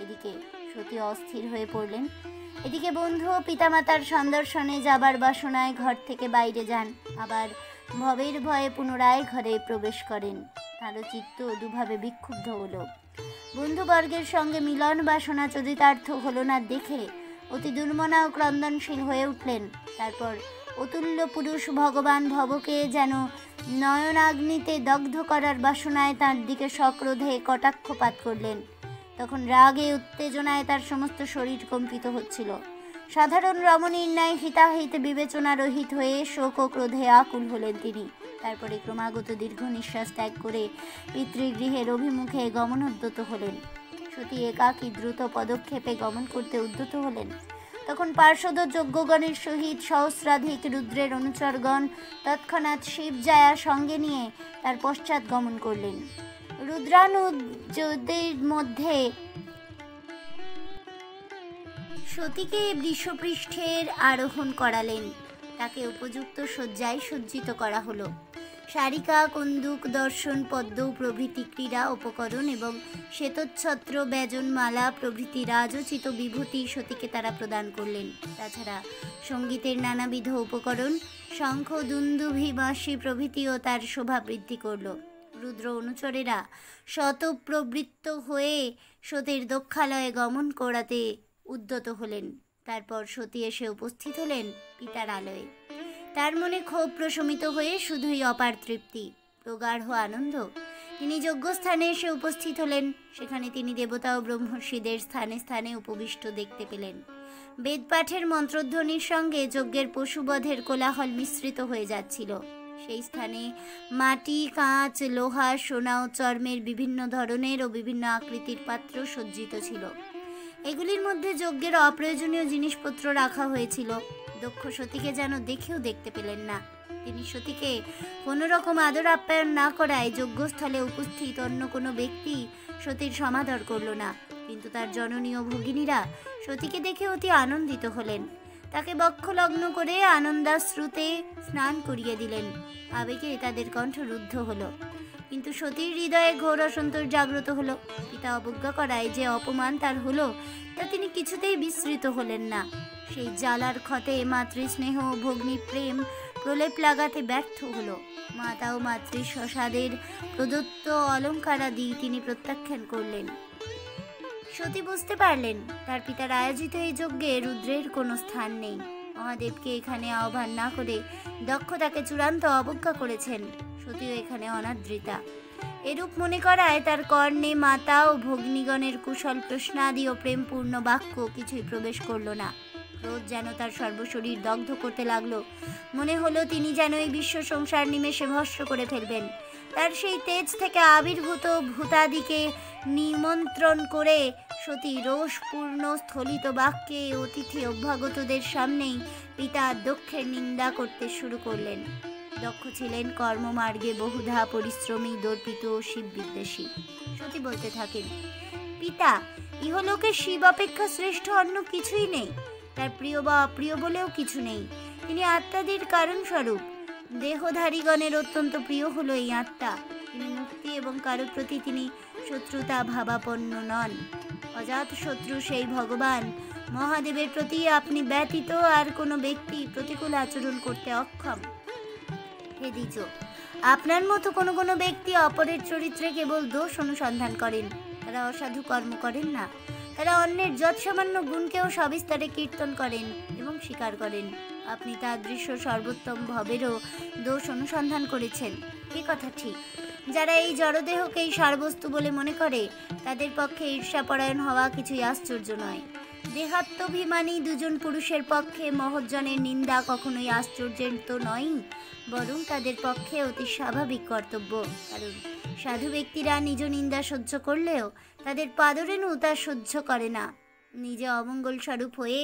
এদিকে সতী অস্থির হয়ে পড়লেন, এদিকে বন্ধু ও পিতামাতার সন্দর্শনে যাবার বাসনায় ঘর থেকে বাইরে যান, আবার ভবের ভয়ে পুনরায় ঘরে প্রবেশ করেন। তারও চিত্ত দুভাবে বিক্ষুব্ধ হলো। বন্ধুবর্গের সঙ্গে মিলন বাসনা চরিতার্থ হলো না দেখে অতি দুর্মনা ও ক্রন্দনশীল হয়ে উঠলেন। তারপর অতুল্য পুরুষ ভগবান ভবকে যেন নয়নাগ্নিতে দগ্ধ করার বাসনায় তার দিকে সক্রোধে কটাক্ষপাত করলেন। তখন রাগে উত্তেজনায় তার সমস্ত শরীর কম্পিত হচ্ছিল। সাধারণ রমণীর ন্যায় হিতাহিত বিবেচনা রহিত হয়ে শোক ও ক্রোধে আকুল হলেন তিনি। তারপরে ক্রমাগত দীর্ঘ নিঃশ্বাস ত্যাগ করে পিতৃগৃহের অভিমুখে গমনোদ্যত হলেন। সতী একাকী দ্রুত পদক্ষেপে গমন করতে উদ্যত হলেন। তখন পার্শ্বদ যজ্ঞগণের সহিত সহস্রাধিক রুদ্রের অনুচরগণ তৎক্ষণাৎ শিবজায়া সঙ্গে নিয়ে তার পশ্চাৎ গমন করলেন। রুদ্রানুজদের মধ্যে সতীকে বৃষপৃষ্ঠের আরোহণ করালেন, তাকে উপযুক্ত শয্যায় সজ্জিত করা হলো। শারিকা, কন্দুক, দর্শন, পদ্ম প্রভৃতি ক্রীড়া উপকরণ এবং শ্বেতচ্ছত্র, ব্যজনমালা প্রভৃতি রাজোচিত বিভূতি সতীকে তারা প্রদান করলেন। তাছাড়া সঙ্গীতের নানাবিধ উপকরণ, শঙ্খ, দুন্দুভি, বাঁশি প্রভৃতিও তার শোভা বৃদ্ধি করল। রুদ্র অনুচরেরা শতপ্রবৃত্ত হয়ে সতীর দক্ষালয়ে গমন করাতে উদ্যত হলেন। তারপর সতী এসে উপস্থিত হলেন পিতার আলয়ে। তার মনে ক্ষোভ প্রশমিত হয়ে শুধুই অপার তৃপ্তি, প্রগাঢ় আনন্দ। তিনি যজ্ঞস্থানে এসে উপস্থিত হলেন। সেখানে তিনি দেবতা ও ব্রহ্মর্ষিদের স্থানে স্থানে উপবিষ্ট দেখতে পেলেন। বেদপাঠের মন্ত্রধ্বনির সঙ্গে যজ্ঞের পশুবধের কোলাহল মিশ্রিত হয়ে যাচ্ছিল। সেই স্থানে মাটি, কাঁচ, লোহা, সোনা ও চর্মের বিভিন্ন ধরনের ও বিভিন্ন আকৃতির পাত্র সজ্জিত ছিল। এগুলির মধ্যে যজ্ঞের অপ্রয়োজনীয় জিনিসপত্র রাখা হয়েছিল। দক্ষ সতীকে যেন দেখেও দেখতে পেলেন না। তিনি সতীকে কোনো রকম আদর আপ্যায়ন না করায় যজ্ঞস্থলে উপস্থিত অন্য কোনো ব্যক্তি সতীর সমাদর করল না। কিন্তু তার জননী ও ভগিনীরা সতীকে দেখে অতি আনন্দিত হলেন। তাকে বক্ষলগ্ন করে আনন্দাশ্রুতে স্নান করিয়ে দিলেন। আবেগে তাদের কণ্ঠ রুদ্ধ হলো। কিন্তু সতীর হৃদয়ে ঘোর অসন্তোষ জাগ্রত হলো। পিতা অবজ্ঞা করায় যে অপমান তার হলো তা তিনি কিছুতেই বিস্মৃত হলেন না। সেই জ্বালার ক্ষতে মাতৃস্নেহ ও ভগ্নী প্রেম প্রলেপ লাগাতে ব্যর্থ হলো। মাতা ও মাতৃ স্বসাদের প্রদত্ত অলঙ্কারাদি তিনি প্রত্যাখ্যান করলেন। সতী বুঝতে পারলেন তার পিতার আয়োজিত এই যজ্ঞে রুদ্রের কোনো স্থান নেই। মহাদেবকে এখানে আহ্বান না করে দক্ষ তাকে চূড়ান্ত অবজ্ঞা করেছেন। সতীও এখানে অনাদৃতা। এরূপ মনে করায় তার কর্ণে মাতা ও ভগ্নীগণের কুশল প্রশ্নাদি ও প্রেমপূর্ণ বাক্য কিছুই প্রবেশ করল না। ক্রোধ যেন তার সর্বশরীর দগ্ধ করতে লাগলো। মনে হলো তিনি যেন এই বিশ্ব সংসার নিমেষে ভস্ম করে ফেলবেন। তার সেই তেজ থেকে আবির্ভূত ভূতাদিকে নিমন্ত্রণ করে সতী রোষপূর্ণ স্থলিত বাক্যে অতিথি অভ্যাগতদের সামনেই পিতা দক্ষের নিন্দা করতে শুরু করলেন। দক্ষ ছিলেন কর্মমার্গে বহুধা পরিশ্রমী, দর্পিত ও শিব বিদ্বেষী। সতী বলতে থাকেন, পিতা, ইহলোকে শিব অপেক্ষা শ্রেষ্ঠ অন্য কিছুই নেই। তার প্রিয় বা অপ্রিয় বলেও কিছু নেই। তিনি আত্মাদির কারণ স্বরূপ। দেহধারীগণের অত্যন্ত প্রিয় হলো এই আত্মা। তিনি মুক্তি এবং কারোর প্রতি তিনি শত্রুতা ভাবাপন্ন নন। অজাত শত্রু সেই ভগবান মহাদেবের প্রতি আপনি ব্যতীত আর কোনো ব্যক্তি প্রতিকূল আচরণ করতে অক্ষম। হে দ্বিজ, আপনার মতো কোনো কোনো ব্যক্তি অপরের চরিত্রে কেবল দোষ অনুসন্ধান করেন। তারা অসাধু কর্ম করেন না। তারা অন্যের যৎসামান্য গুণকেও সবিস্তারে কীর্তন করেন এবং স্বীকার করেন। আপনি তার দৃশ্য সর্বোত্তম ভবেরও দোষ অনুসন্ধান করেছেন। এ কথা ঠিক। যারা এই জড়দেহকেই সারবস্তু বলে মনে করে তাদের পক্ষে ঈর্ষাপরায়ণ হওয়া কিছুই আশ্চর্য নয়। দেহাত্মাভিমানী দুজন পুরুষের পক্ষে মহজ্জনের নিন্দা কখনোই আশ্চর্যের তো নয়, বরং তাদের পক্ষে অতি স্বাভাবিক কর্তব্য। কারণ সাধু ব্যক্তিরা নিজ নিন্দা সহ্য করলেও তাদের পাদরেণু তা সহ্য করে না। নিজে অমঙ্গল স্বরূপ হয়ে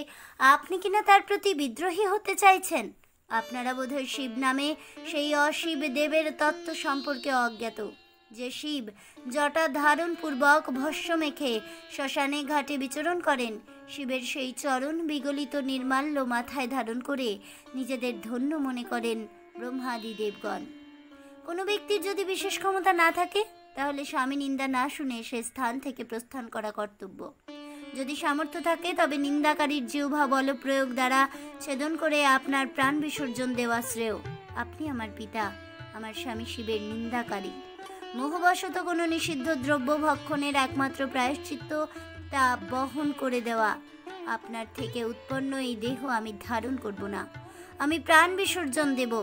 আপনি কিনা তার প্রতি বিদ্রোহী হতে চাইছেন? আপনারা বোধহয় শিব নামে সেই অশিব দেবের তত্ত্ব সম্পর্কে অজ্ঞাত। যে শিব জটা ধারণ পূর্বক ভস্য মেখে শ্মশানে ঘাটে বিচরণ করেন, শিবের সেই চরণ বিগলিত নির্মাল্য মাথায় ধারণ করে নিজেদের ধন্য মনে করেন ব্রহ্মাদি দেবগণ। কোনো ব্যক্তির যদি বিশেষ ক্ষমতা না থাকে তাহলে স্বামী নিন্দা না শুনে সে স্থান থেকে প্রস্থান করা কর্তব্য। যদি সামর্থ্য থাকে তবে নিন্দাকারীর জিহ্বা বল প্রয়োগ দ্বারা ছেদন করে আপনার প্রাণ বিসর্জন দেওয়া শ্রেয়। আপনি আমার পিতা, আমার স্বামী শিবের নিন্দাকারী। মোহবশত কোনো নিষিদ্ধ দ্রব্য ভক্ষণের একমাত্র প্রায়শ্চিত্ত তা বহন করে দেওয়া। আপনার থেকে উৎপন্ন এই দেহ আমি ধারণ করব না, আমি প্রাণ বিসর্জন দেব।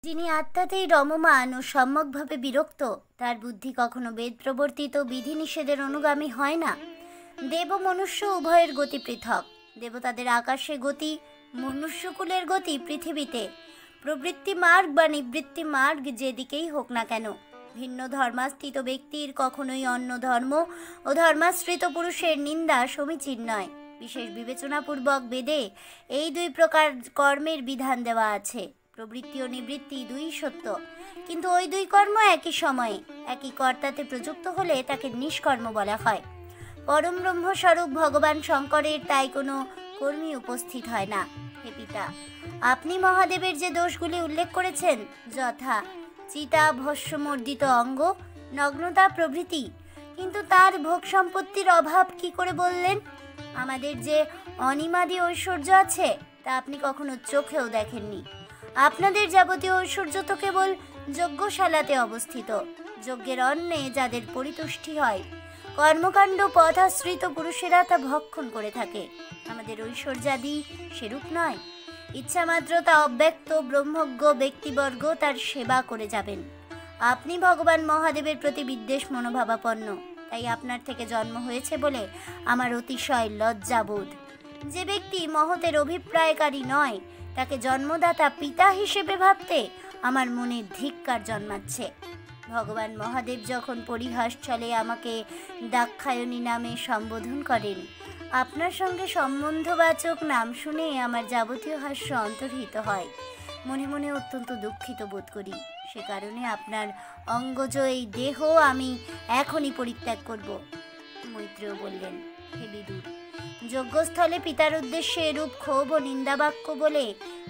যিনি আত্মাতেই রমমান ও সম্যকভাবে বিরক্ত, তার বুদ্ধি কখনো বেদ প্রবর্তিত বিধিনিষেধের অনুগামী হয় না। দেব ও মনুষ্য উভয়ের গতি পৃথক। দেবতাদের আকাশে গতি, মনুষ্যকুলের গতি পৃথিবীতে। প্রবৃত্তি মার্গ বা নিবৃত্তি মার্গ যেদিকেই হোক না কেন, ভিন্ন ধর্মাস্থিত ব্যক্তির কখনোই অন্য ধর্ম ও ধর্মাশ্রিত পুরুষের নিন্দা সমীচীন নয়। বিশেষ বিবেচনাপূর্বক বেদে এই দুই প্রকার কর্মের বিধান দেওয়া আছে। প্রবৃত্তি ও নিবৃত্তি দুই সত্য, কিন্তু ওই দুই কর্ম একই সময়ে একই কর্তাতে প্রযুক্ত হলে তাকে নিষ্কর্ম বলা হয়। পরম ব্রহ্মস্বরূপ ভগবান শঙ্করের তাই কোনো কর্মী উপস্থিত হয় না। হে পিতা, আপনি মহাদেবের যে দোষগুলি উল্লেখ করেছেন, যথা চিতা ভস্মমর্দিত অঙ্গ, নগ্নতা প্রভৃতি, কিন্তু তার ভোগ সম্পত্তির অভাব কি করে বললেন? আমাদের যে অনিমাদি ঐশ্বর্য আছে তা আপনি কখনো চোখেও দেখেননি। আপনাদের যাবতীয় ঐশ্বর্য তো কেবল যজ্ঞশালাতে অবস্থিত। যজ্ঞের অন্নে যাদের পরিতুষ্টি হয়, কর্মকাণ্ড পথাশ্রিত পুরুষেরা তা ভক্ষণ করে থাকে। আমাদের ঐশ্বর্যাদি সেরূপ নয়। ইচ্ছামাত্র তা অব্যক্ত ব্রহ্মজ্ঞ ব্যক্তিবর্গ তার সেবা করে যাবেন। আপনি ভগবান মহাদেবের প্রতি বিদ্বেষ মনোভাবাপন্ন, তাই আপনার থেকে জন্ম হয়েছে বলে আমার অতিশয় লজ্জাবোধ। যে ব্যক্তি মহতের অভিপ্রায়কারী নয়, তাকে জন্মদাতা পিতা হিসেবে ভাবতে আমার মনে ধিক্কার জন্মাচ্ছে। ভগবান মহাদেব যখন পরিহাস ছলে আমাকে দাক্ষায়ণী নামে সম্বোধন করেন, আপনার সঙ্গে সম্বন্ধবাচক নাম শুনে আমার যাবতীয় হাস্য অন্তর্হিত হয়। মনে মনে অত্যন্ত দুঃখিত বোধ করি। সে কারণে আপনার অঙ্গজ এই দেহ আমি এখনই পরিত্যাগ করব। মৈত্রেয় বললেন, হে বিদুর, যজ্ঞস্থলে পিতার উদ্দেশ্যে এরূপ ক্ষোভ ও নিন্দাবাক্য বলে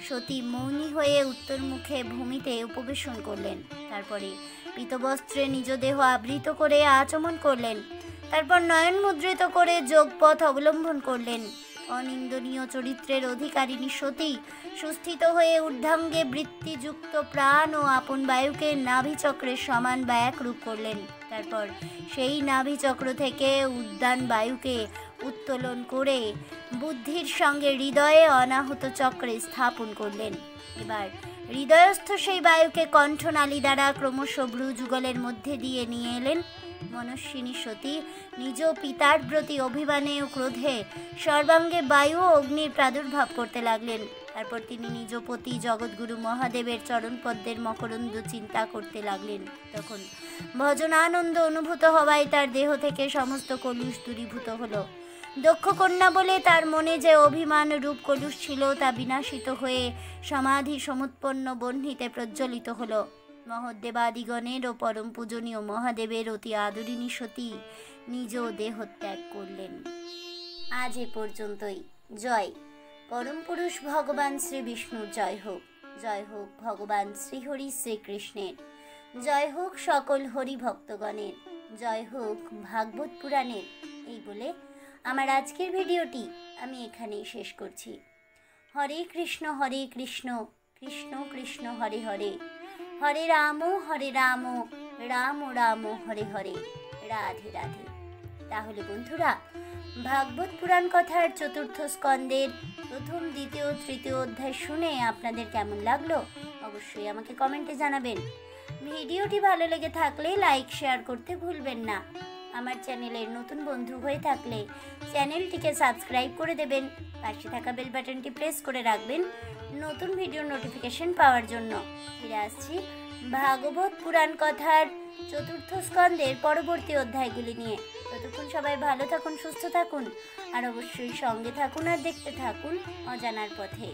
সতী মৌনী হয়ে উত্তরমুখে ভূমিতে উপবেশন করলেন। তারপরে পীতবস্ত্রে নিজ দেহ আবৃত করে আচমন করলেন। তারপর নয়ন মুদ্রিত করে যোগপথ অবলম্বন করলেন। অনিন্দনীয় চরিত্রের অধিকারিণী সতী সুস্থিত হয়ে ঊর্ধ্বাঙ্গে বৃত্তিযুক্ত প্রাণ ও আপন বায়ুকে নাভিচক্রের সমান বা একরূপ করলেন। তারপর সেই নাভিচক্র থেকে উদ্যান বায়ুকে উত্তোলন করে বুদ্ধির সঙ্গে হৃদয়ে অনাহত চক্রে স্থাপন করলেন। এবার হৃদয়স্থ সেই বায়ুকে কণ্ঠনালী দ্বারা ক্রমশ ভ্রু যুগলের মধ্যে দিয়ে নিয়ে এলেন। মনস্বিনী সতী নিজ পিতার প্রতি অভিমানে ও ক্রোধে সর্বাঙ্গে বায়ু ও অগ্নির প্রাদুর্ভাব করতে লাগলেন। তারপর তিনি নিজ পতি জগৎগুরু মহাদেবের চরণপদ্মের মকরন্দ চিন্তা করতে লাগলেন। তখন ভজনানন্দ অনুভূত হওয়ায় তার দেহ থেকে সমস্ত কলুষ দূরীভূত হলো। দক্ষ কন্যা বলে তার মনে যে অভিমান রূপ কলুষ ছিল তা বিনাশিত হয়ে সমাধি সমুৎপন্ন বহ্নিতে প্রজ্বলিত হলো। মহদেবাদিগণের ও পরম পূজনীয় মহাদেবের অতি আদরিণী সতী নিজ দেহ ত্যাগ করলেন। আজ এ পর্যন্তই। জয় পরম পুরুষ ভগবান শ্রী বিষ্ণুর জয় হোক। জয় হোক ভগবান শ্রীহরি শ্রীকৃষ্ণের। জয় হোক সকল হরি ভক্তগণের। জয় হোক ভাগবত পুরাণের। এই বলে আমার আজকের ভিডিওটি আমি এখানেই শেষ করছি। হরে কৃষ্ণ কৃষ্ণ কৃষ্ণ হরে হরে, হরে রাম রাম রাম হরে হরে, রাধে রাধে। তাহলে বন্ধুরা, ভাগবত পুরাণ কথার চতুর্থ স্কন্দের প্রথম, দ্বিতীয়, তৃতীয় অধ্যায় শুনে আপনাদের কেমন লাগলো অবশ্যই আমাকে কমেন্টে জানাবেন। ভিডিওটি ভালো লেগে থাকলে লাইক শেয়ার করতে ভুলবেন না। আমার চ্যানেলের নতুন বন্ধু হয়ে থাকলে চ্যানেলটিকে সাবস্ক্রাইব করে দেবেন। পাশে থাকা বেল বাটনটি প্রেস করে রাখবেন নতুন ভিডিওর নোটিফিকেশন পাওয়ার জন্য। ফিরে আসছি ভাগবত পুরাণ কথার চতুর্থ স্কন্দের পরবর্তী অধ্যায়গুলি নিয়ে। ততক্ষণ সবাই ভালো থাকুন, সুস্থ থাকুন, আর অবশ্যই সঙ্গে থাকুন আর দেখতে থাকুন অজানার পথে।